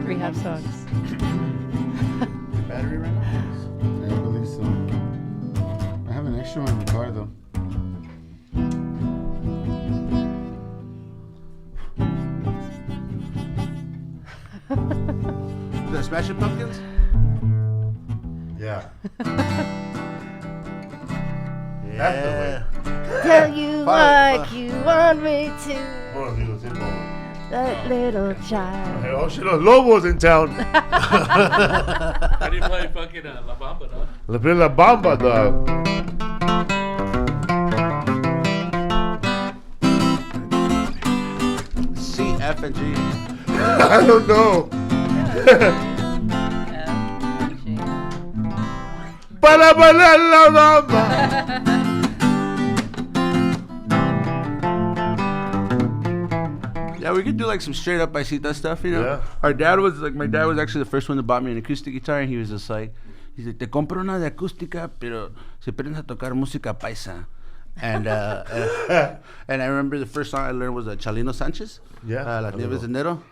3 half songs. Battery right now? Yeah, I believe so. I have an extra one in the car though. The Smashing Pumpkins? Yeah. Yeah. Tell you Fine, what fine. you want me to, Rodrigo, sit down. that little child. Hey, oh shit, los Lobos in town. How do you play fucking La Bamba, dog? Le play La Bamba, dog. C, F, and G. I don't know. Para bailar la bamba. Yeah, we could do like some straight up Paisita stuff, you know? Yeah. Our dad was like, my dad was actually the first one that bought me an acoustic guitar, and he was just like, he's like, te compro una de acústica, pero si aprendes a tocar música paisa. And and I remember the first song I learned was Chalino Sanchez. Yeah, Las I Nieves de Enero.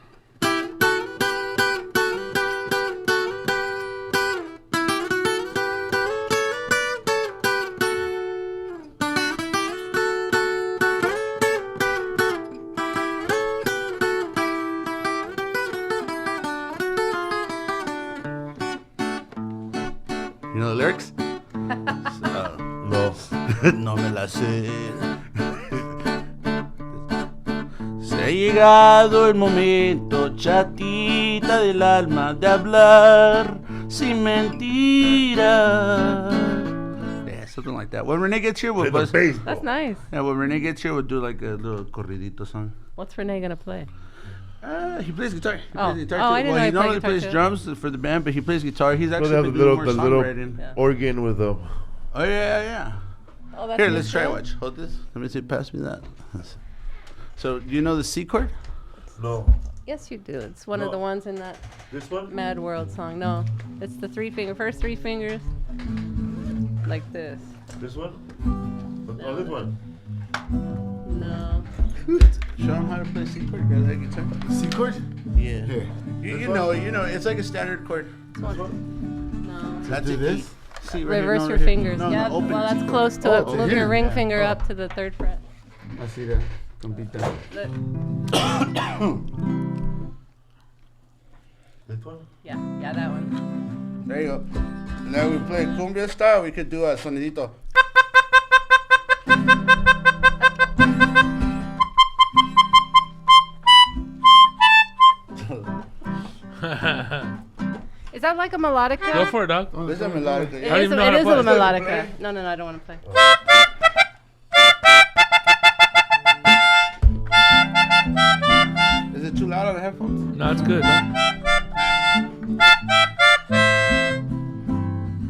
You know the lyrics? No. No me la sé. Se ha llegado el momento, chatito. falta del alma de hablar sin mentiras. Yeah, something like that. When Renee gets here, we'll With the bass, That's bro. nice. yeah, when Renee gets here, we'll do like a little corridito song. What's Renee gonna play? He plays guitar. He Oh. plays guitar Oh, too. I didn't Well, know he he not played only guitar plays too. drums for the band, but he plays guitar. He's So actually they have been the doing little, more songwriting. Yeah. organ with the. Oh yeah. Oh, that's Here, new let's try. stuff? Watch. Hold this. Let me see. Pass me that. So, do you know the C chord? No. Yes, you do. It's one of No. the ones in that This one? Mad World song. No, it's the first three fingers, like this. This one? Oh, this one. No. Show him how to play C chord. You got that guitar? C chord? Yeah. Here. You know, it's like a standard chord. No. That's Do an this? E. See, right here, Reverse no, your right here. fingers. No, Yeah. no, open Well, C that's chord. close to Oh, it. to Move here. your ring Yeah. finger Oh. up to the 3rd fret. I see that. Don't beat that. This one? Yeah, that one. There you go. Now we play cumbia style. We could do a sonidito. Is that like a melodica? Go for it, dog. This is a melodic. It I don't is even a, know how it to is a play. melodica. No, I don't want to play. Is it too loud on the headphones? No, it's good. Dog.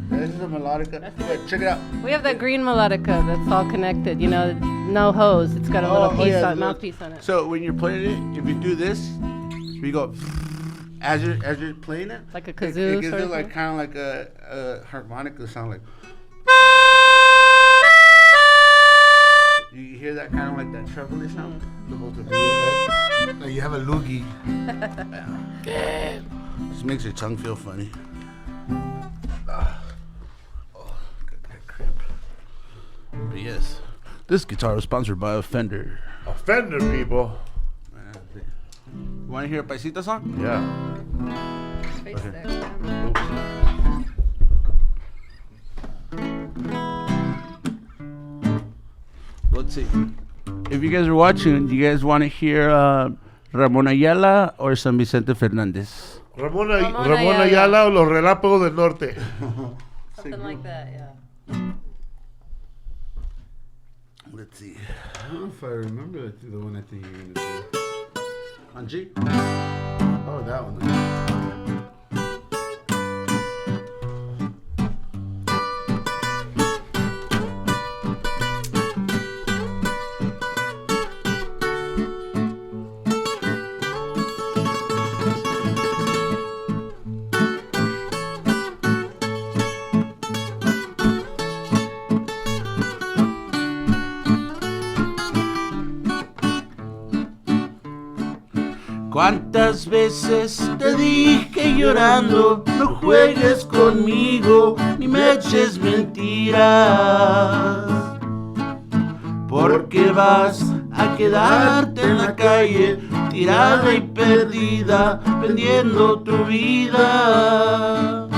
This is a melodica. Wait, check it out. We have that green melodica that's all connected. You know, no hose. It's got a little piece yeah, on, the- mouthpiece on it. So when you're playing it, if you do this, we go as you're playing it. Like a It kazoo gives sort it of like thing? kind of like a harmonica sound, like. You hear that kind of like that trebly sound? Like you have a loogie. This makes your tongue feel funny. Good cramp. But yes, this guitar was sponsored by a Fender. Offender, people. You want to hear a paisita song? Yeah. Face there. Let's see. If you guys are watching, do you guys want to hear Ramon Ayala or San Vicente Fernandez? Ramon Ayala. Ayala o los Relámpagos del Norte. Something like that, yeah. Let's see. I don't know if I remember the one I think you're gonna do. On G? Oh, that one. ¿Cuántas veces te dije llorando, no juegues conmigo, ni me eches mentiras? Porque vas a quedarte en la calle, tirada y perdida, vendiendo tu vida.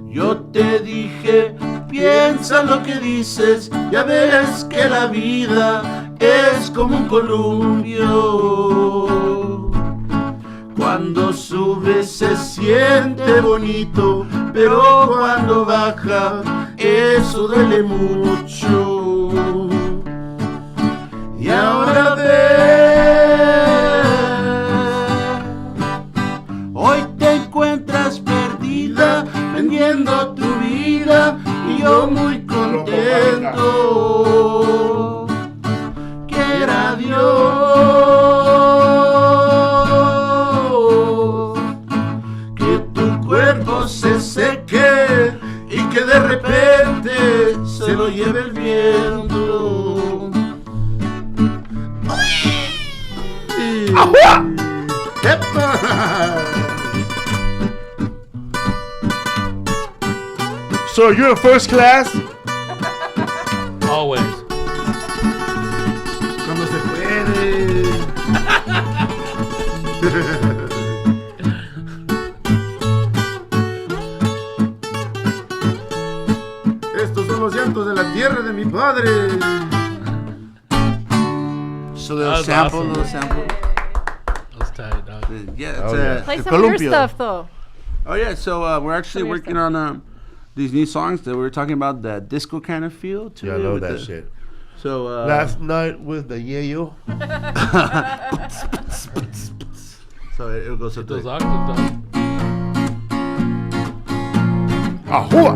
Yo te dije, piensa lo que dices, ya ves que la vida es como un columpio. Cuando sube se siente bonito, pero cuando baja eso duele mucho. Y ahora ve, hoy te encuentras perdida, vendiendo tu vida y yo muy contento. Quiera Dios que tu cuerpo se seque y que de repente se lo lleve el viento. So you're in first class? Always. Cuando se puede. Estos son los llantos de la tierra de mi padre. So That little was sample, awesome. little sample. That was tight, dog. Yeah, Oh, yeah. Play the some of your Columpio. stuff though. Oh yeah, so we're actually Some of your working stuff. on these new songs that we were talking about, that disco kind of feel to Yeah, I it. love with that the- shit. So Last night with the yayo. so it goes Those like octaves, dog. Ahua!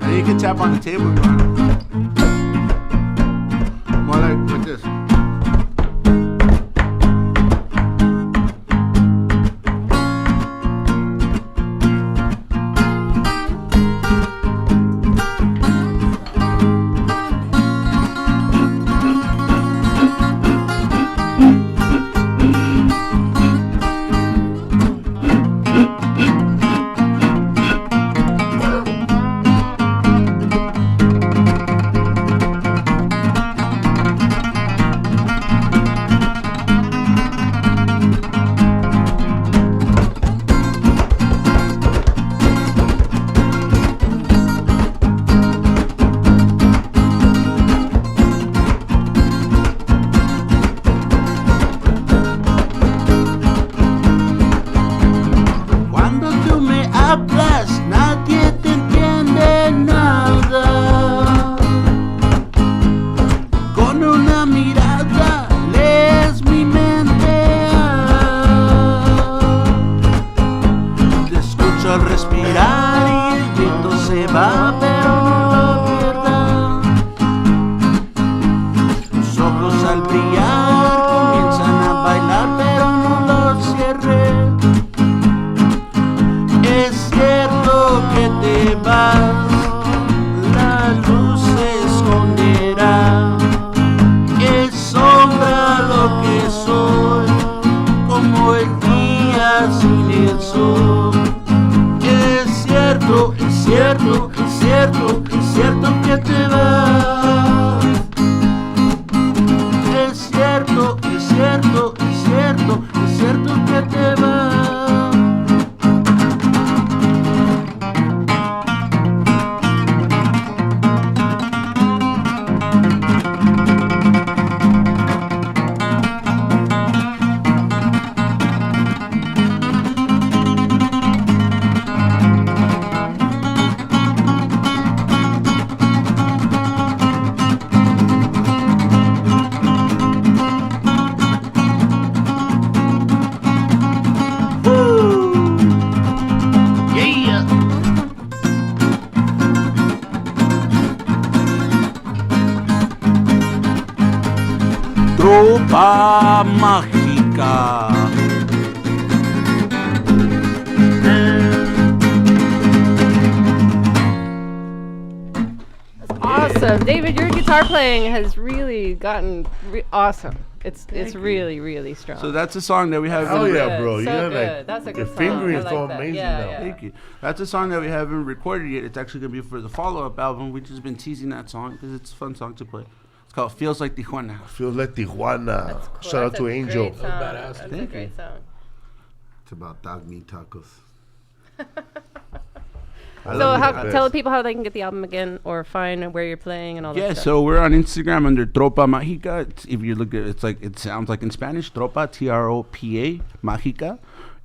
and you can tap on the table if you want. More like this. Cuando tú me hablas, nadie te entiende nada. Con una mirada lees mi mente. Te escucho respirar y el grito se va, pero no lo pierdas. Tus ojos al brillar comienzan a bailar, pero no los cierres. Es cierto que te vas, la luz se esconderá. Es sombra lo que soy, como el día sin el sol. Es cierto, es cierto, es cierto, es cierto que te vas. Es cierto, es cierto, es cierto, es cierto que te vas. Yeah. Tropa Mágica. Awesome, David. Your guitar playing has really gotten awesome. It's really strong. So that's a song that we have. Hell So yeah, good, bro. You so got good. like That's a your good song. fingering I is like so that. amazing Yeah, now. yeah. Thank you. That's a song that we haven't recorded yet. It's actually gonna be for the follow-up album. We've just been teasing that song because it's a fun song to play. It's called "Feels Like Tijuana." Feels like Tijuana. That's cool. Shout out That's to a Angel. great song. badass. That's a Thank you. great song. It's about dog meat tacos. I So love how, it. tell the people how they can get the album again or find where you're playing and all that Yeah, stuff. so we're on Instagram under Tropa Magica. If you look at it sounds like in Spanish, Tropa, Tropa, Magica,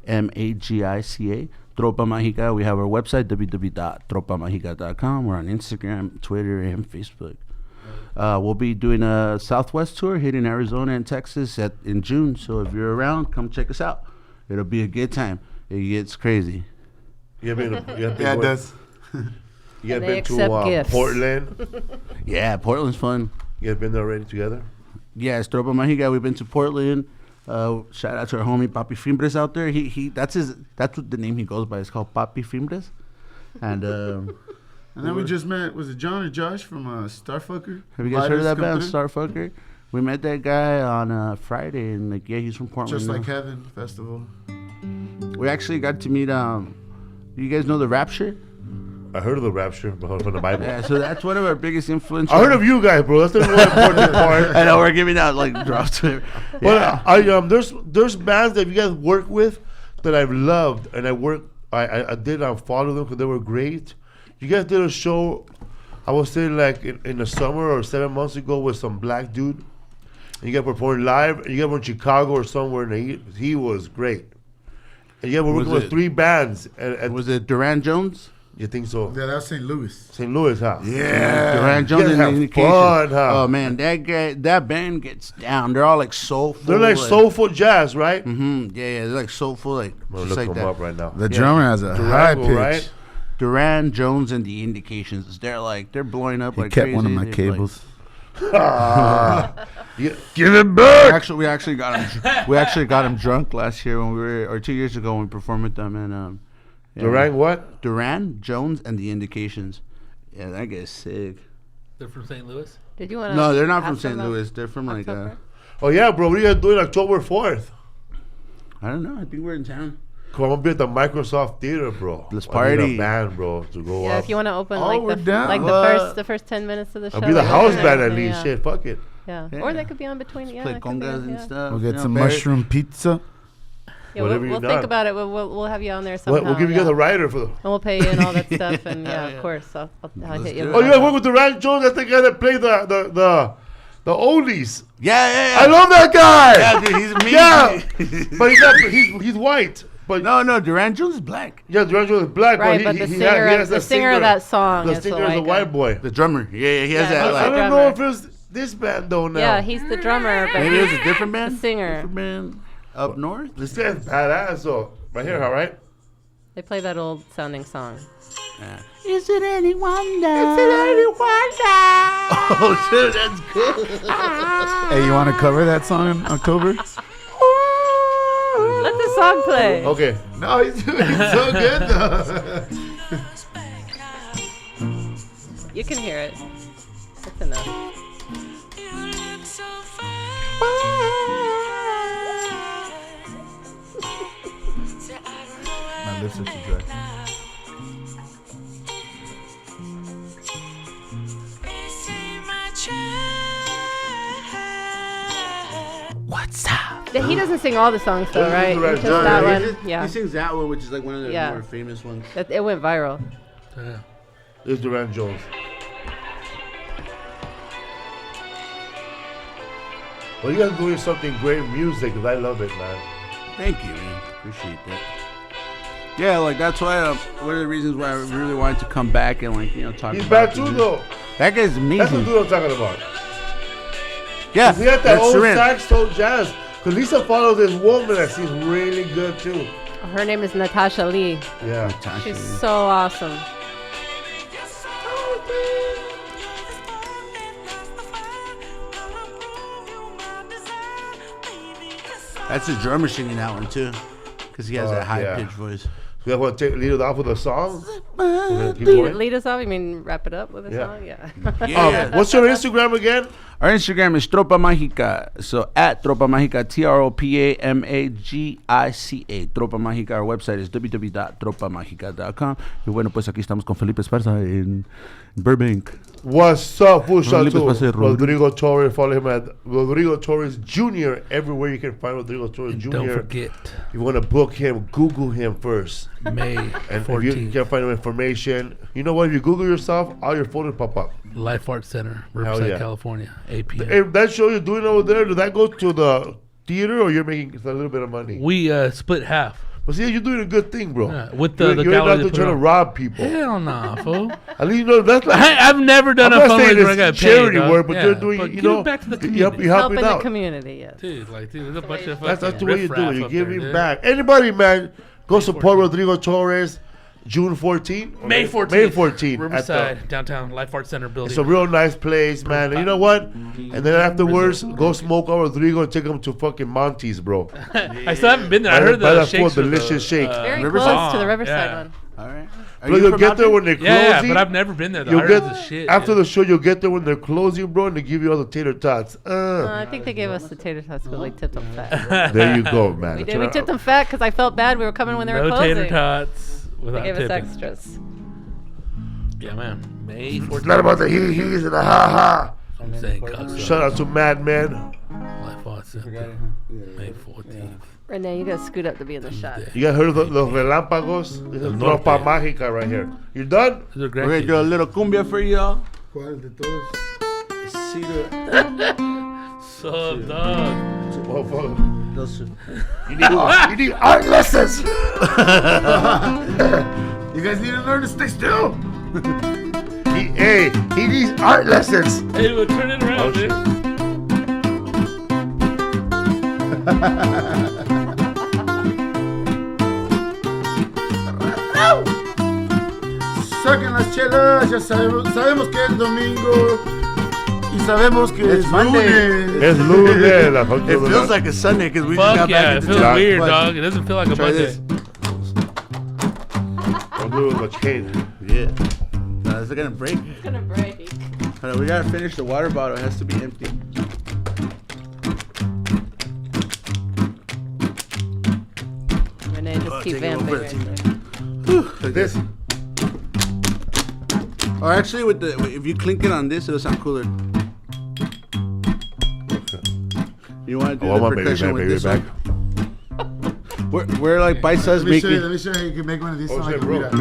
Magica, Tropa Magica. We have our website, www.tropamagica.com. We're on Instagram, Twitter, and Facebook. We'll be doing a Southwest tour hitting Arizona and Texas in June. So if you're around, come check us out. It'll be a good time. It gets crazy. You have been, Yeah, it does. You have And they been accept to gifts. Portland. Yeah, Portland's fun. You have been there already together. Yeah, it's Tropa Magica. We've been to Portland. Shout out to our homie Papi Fimbres out there. That's what the name he goes by. It's called Papi Fimbres. And And then we just met, was it John or Josh from Starfucker? have you guys heard of that band, Lighters Starfucker? We met that guy on Friday, and he's from Portland. Just now. Like Heaven Festival. We actually got to meet. You guys know the Rapture? I heard of the Rapture from the Bible. Yeah, so that's one of our biggest influences. I heard of you guys, bro. That's the more important part. I know we're giving out like drops to. But there's bands that you guys work with that I've loved, and I did follow them because they were great. You guys did a show, I would say like in the summer or 7 months ago with some black dude, And you got performing live. And you got in Chicago or somewhere, and he was great. And you got working with 3 bands. And Was it Duran Jones? You think so? Yeah, that was St. Louis. St. Louis, huh? Yeah. Duran Jones You and guys the have Indication. fun, huh? Oh man, that band gets down. They're all like soulful. They're like soulful jazz, right? Mm-hmm. Yeah, they're like soulful, like I'm gonna just look like them that. up right now. The drummer has a high pitch. right? Duran Jones and the Indications. They're blowing up He like kept crazy. one of my They're, cables. Give it back. we actually got him drunk last year or 2 years ago when we performed with them, and Duran what? Duran Jones and the Indications. Yeah, that guy's sick. They're from St. Louis. Did you want to? No, they're not from St. Louis. They're from like October? Oh yeah, bro. What are you gonna do it October 4th? I don't know. I think we're in town. Come on, be at the Microsoft Theater, bro. Let's I party. need a band, bro, to go Yeah, up. if you want to open Oh, we're down. the first 10 minutes of the show. I'll be the like, house open band at everything, least. yeah. Shit, fuck it. Yeah. Yeah. Or they could be on between. Yeah, Play that could be, congas and yeah. stuff. We'll get you some know, mushroom pizza. Yeah, Whatever we'll you've think done. about it. We'll have you on there somehow. We'll give you yeah. guys a rider for the. And we'll pay you and all that stuff. And yeah, Yeah. of course, I'll Let's hit you. do with Oh, you all guys that. work with Duran Jones? That's the guy that played the oldies. Yeah. I love that guy. Yeah, dude, he's amazing. Yeah, but he's white. But No, Duran Jones is black. yeah, Duran Jones is black. Right, but but he the he singer, has the singer of that song The is singer the is a white white guy. boy. The drummer. Yeah, he has Yeah, that. he's Like, I the don't drummer. know if it's this band though now. Yeah, he's the drummer, but maybe it was he's a different band. the singer. Different band up north. This guy's badass though. Right here, all right? They play that old sounding song. Yeah. Is it any wonder? Is it any wonder? Oh shit, that's good. Hey, you want to cover that song in October? Let the song play. Okay. No, he's so good though. You can hear it. That's enough. My lips are too dry. What's up? He doesn't sing all the songs though, This is right? the right It's just genre. that He one. Yeah. He sings that one, which is like one of the Yeah. more famous ones. It went viral. Yeah. This is Duran Jones. Well, you guys are doing something great music because I love it, man. Thank you, man. Appreciate that. Yeah, like that's why one of the reasons why I really wanted to come back and talk. He's about bad the too, music. though. That guy's That's the amazing. dude I'm talking about. Yeah, He had that that's old Duran. saxophone jazz. Because Lisa follows this woman that seems really good too. Her name is Natasha Lee. Yeah. She's so awesome. That's the drummer singing that one too, because he has that high yeah. pitched voice. You guys want to lead it off with a song? We're gonna keep going? Lead us off? You mean wrap it up with a Yeah. song? Yeah. Yeah. What's your Instagram again? Our Instagram is Tropa Magica. So at Tropa Magica, TROPAMAGICA. Tropa Magica. Our website is www.tropamagica.com. Y bueno, pues aquí estamos con Felipe Esparza en Burbank. What's up? Shout out Rodrigo to Esparza, Rodrigo Torres. Follow him at Rodrigo Torres Jr. Everywhere you can find Rodrigo Torres And Jr. don't forget, If you want to book him, Google him first. May And if you 14th, can't find information, you know what? If you Google yourself, all your photos pop up. Life Art Center, Riverside, yeah. California, 8 p.m. If that show you're doing over there, did that go to the theater or you're making a little bit of money? We split half. But see, you're doing a good thing, bro. Yeah, with you're the you're gallery not they to put try to on. rob people. Hell nah, fool. At least you know that's like I've never done I'm a not saying fundraiser where I got it's charity paid, work, but yeah, you're doing, but you give know, it back to the you're community. helping Helping out. the community, yes. Dude, there's a bunch of That's fucking the way you do riffraff it. You're up there, giving dude. back. Anybody, man, go support Rodrigo Torres. June 14th? May 14th. May 14th. Riverside, downtown, Life Art Center building. It's a real nice place, man. And you know what? And then afterwards, go smoke out Rodrigo and take him to fucking Monty's, bro. I still haven't been there. I heard Buy the that full shakes are delicious shake. Very Riverside? close to the Riverside Yeah. one. All right. Bro, you'll get there when they're closing. Yeah, but I've never been there. Though. I You'll heard get the shit. after yeah. the show. You'll get there when they're closing, bro, and they give you all the tater tots. I think they gave us the tater tots, but we tipped them fat. There you go, man. We did. We tipped them fat because I felt bad. We were coming when they were No closing. tater tots They without gave us tipping. extras. Yeah, man. May 14th. It's not about the he's and the ha I'm saying cocksucker. Shout out to Madman. Life Art Center. May 14th. Renee, you gotta scoot up to be in the shot. You guys heard of the Relámpagos? This is Tropa Magica right here. You done? These are We're gonna do a grandkids. little cumbia for y'all. ¿Cuál de todos? See the What's up, dog? Those- You need art lessons. You guys need to learn to stay still. He needs art lessons. Hey, we'll turn it around, dude. Saquen las chelas, ya sabemos que es domingo y sabemos que It's es Monday. lunes. Es lunes. La It feels like a Sunday because we just Fuck got yeah, back it into feels job. weird, But dog. It doesn't feel like a Try Monday. this. Don't do it with cane. Yeah. No, it's gonna break. It's gonna break. Hold on, we gotta finish the water bottle. It has to be empty. Renee, just keep take it a vamping little right bit. there. Like This. Or actually, with the if you clink it on this, it'll sound cooler. You want to do Oh, the my baby percussion back, with baby this back. one? We're like bite size Let me show you. making. Let me show you how you can make one of these Oh, sound like shit, a bro. burrito.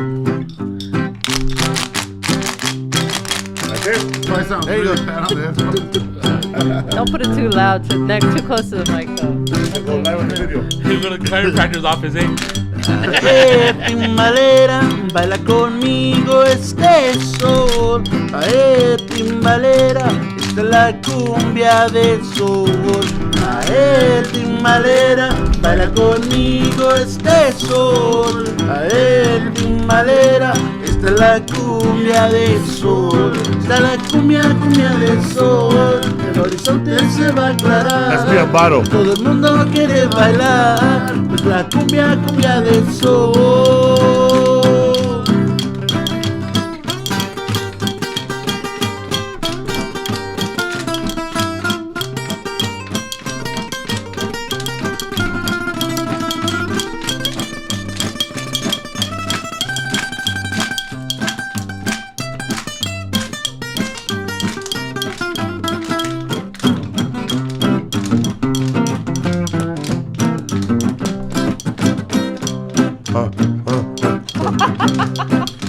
That's it. Probably sound There you really go. bad on the headphones. Don't put it too loud, too close to the mic though. Go live on the video. He's gonna chiropractor's office, eh? Timbalera, baila conmigo este sol. Timbalera, esta es la cumbia del sol. Timbalera, baila conmigo este sol. Timbalera, esta es la cumbia del sol. Esta es la cumbia del sol. El horizonte se va a aclarar. That's me, Amparo. Todo el mundo quiere bailar, pues la cumbia del sol.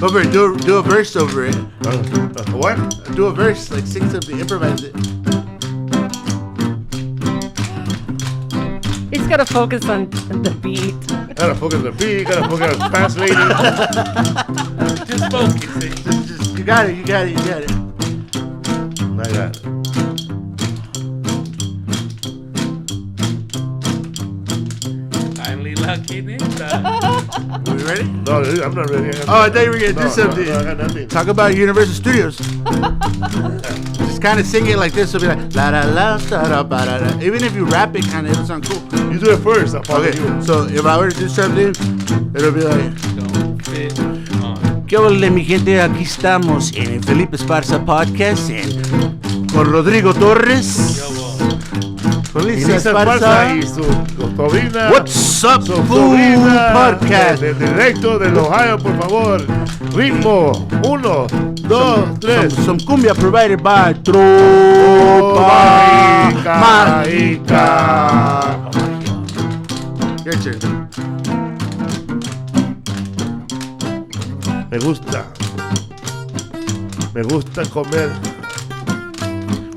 Over it, do a verse over it. What? Do a verse, like sing something, improvise it. He's gotta focus on the beat. Gotta focus on the beat. Gotta focus on fast lady. Just focus. Eh? You got it. I got it. Finally lucky, nigga. Are we ready? No, I'm not ready. Oh, I thought you were gonna do something. No, I got nothing. Talk about Universal Studios. Just kind of sing it like this. It'll be like la la la da da ba da da. Even if you rap it, kind of it'll sound cool. You do it first. I'll follow Okay, you. so if I were to do something, it'll be like. Don't fit on. ¿Qué ole, mi gente? Aquí estamos en el Felipe Esparza Podcast con Rodrigo Torres. Yo, Y Felipe Lisa Esparza Esparza. y su sobrina. What's up, Su Food sobrina Podcast? de directo del Ohio, por favor. Ritmo. 1, 2, 3. Some cumbia provided by Tropa Magica. Your turn. Me gusta comer.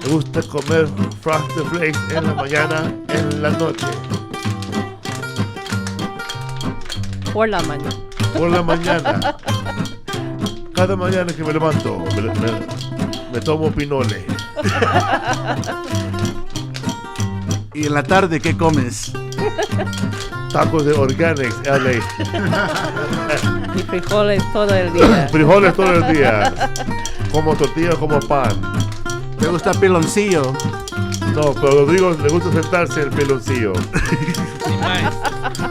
Me gusta comer Frosted Flakes en la mañana, en la noche. Por la mañana. Por la mañana. Cada mañana que me levanto, me tomo pinole. Y en la tarde, ¿qué comes? Tacos de Organics, LA. Y frijoles todo el día. Frijoles todo el día. Como tortilla, como pan. ¿Te gusta piloncillo? No, pero a Rodrigo le gusta sentarse en el peloncillo. Nice.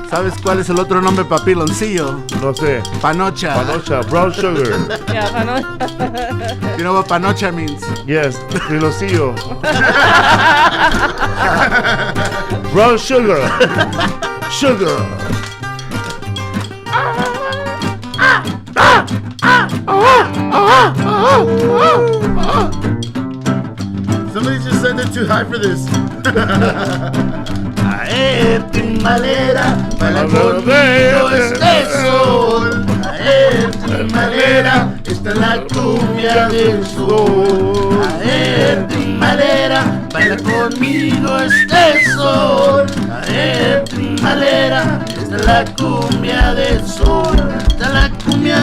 ¿Sabes cuál es el otro nombre para piloncillo? No sé. Panocha. Panocha, brown sugar. Yeah, ¿no? You know what panocha means? Yes, peloncillo. Brown sugar. Sugar. Somebody just said they're too high for this. Timbalera, baila conmigo este sol. Timbalera, esta es la cumbia del sol. Timbalera, Baila conmigo este sol, en primavera, esta es la cumbia del sol, esta es la cumbia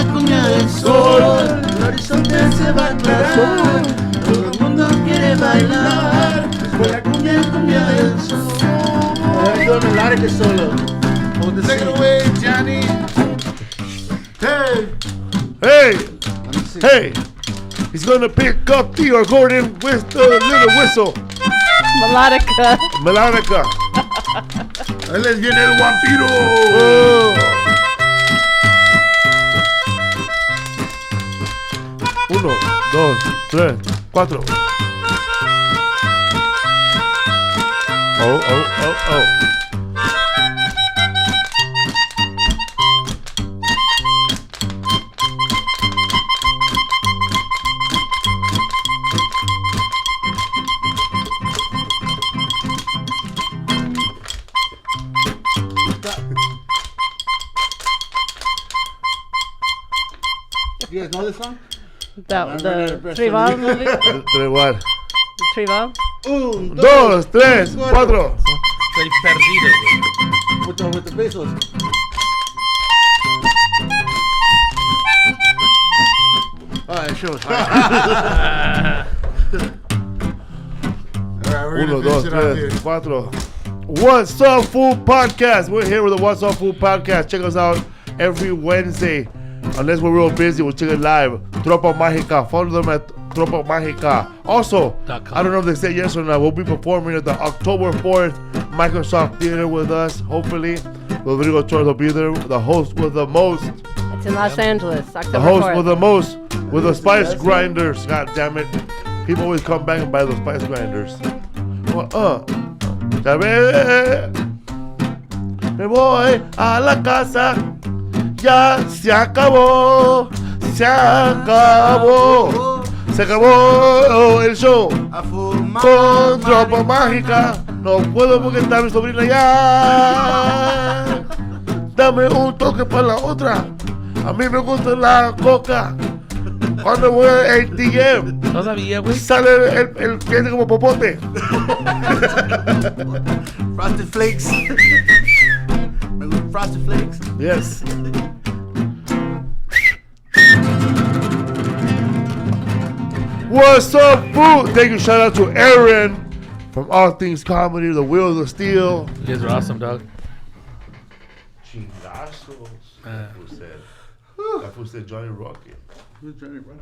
del sol, el horizonte se va a aclarar, todo el mundo quiere bailar, con la cumbia del sol. Ahora yo me largue solo. Take it away, Johnny. Hey, he's gonna pick up the accordion with the little whistle. Melódica. Ahí les viene el vampiro. Oh. 1, 2, 3, 4. Oh. You guys know this song? The Tribal movie? Igual. Tribal? 1, 2, 3, 4. Estoy perdido, güey. With the pesos. Alright, sure. All right, we're 1, gonna 2, finish it out 3, here. 4. What's Up Food Podcast. We're here with the What's Up Food Podcast. Check us out every Wednesday. Unless we're real busy, we'll check it live. Tropa Magica. Follow them at Tropa Magica. Also, I don't know if they say yes or not. We'll be performing at the October 4th Microsoft Theater with us. Hopefully, Rodrigo Torres will be there. The host with the most. It's in Los Angeles, October The host 4th. with the most. With the spice grinders. God damn it. People always come back and buy those spice grinders. Ya ve. Me voy a la casa. Ya se acabó. Se acabó. Se acabó el show. Con Tropa Mágica. No puedo porque está mi sobrina ya. Dame un toque para la otra. A mí me gusta la coca. Cuando voy a ATM, Todavía, güey. sale el que es como popote. Frosted Flakes. Me gusta Frosted Flakes. Yes. What's up, food? Thank you. Shout out to Aaron from All Things Comedy, The Wheels of Steel. You guys are awesome, dog. Chingazos. That fool said Johnny Rocket. Who's Johnny, bro?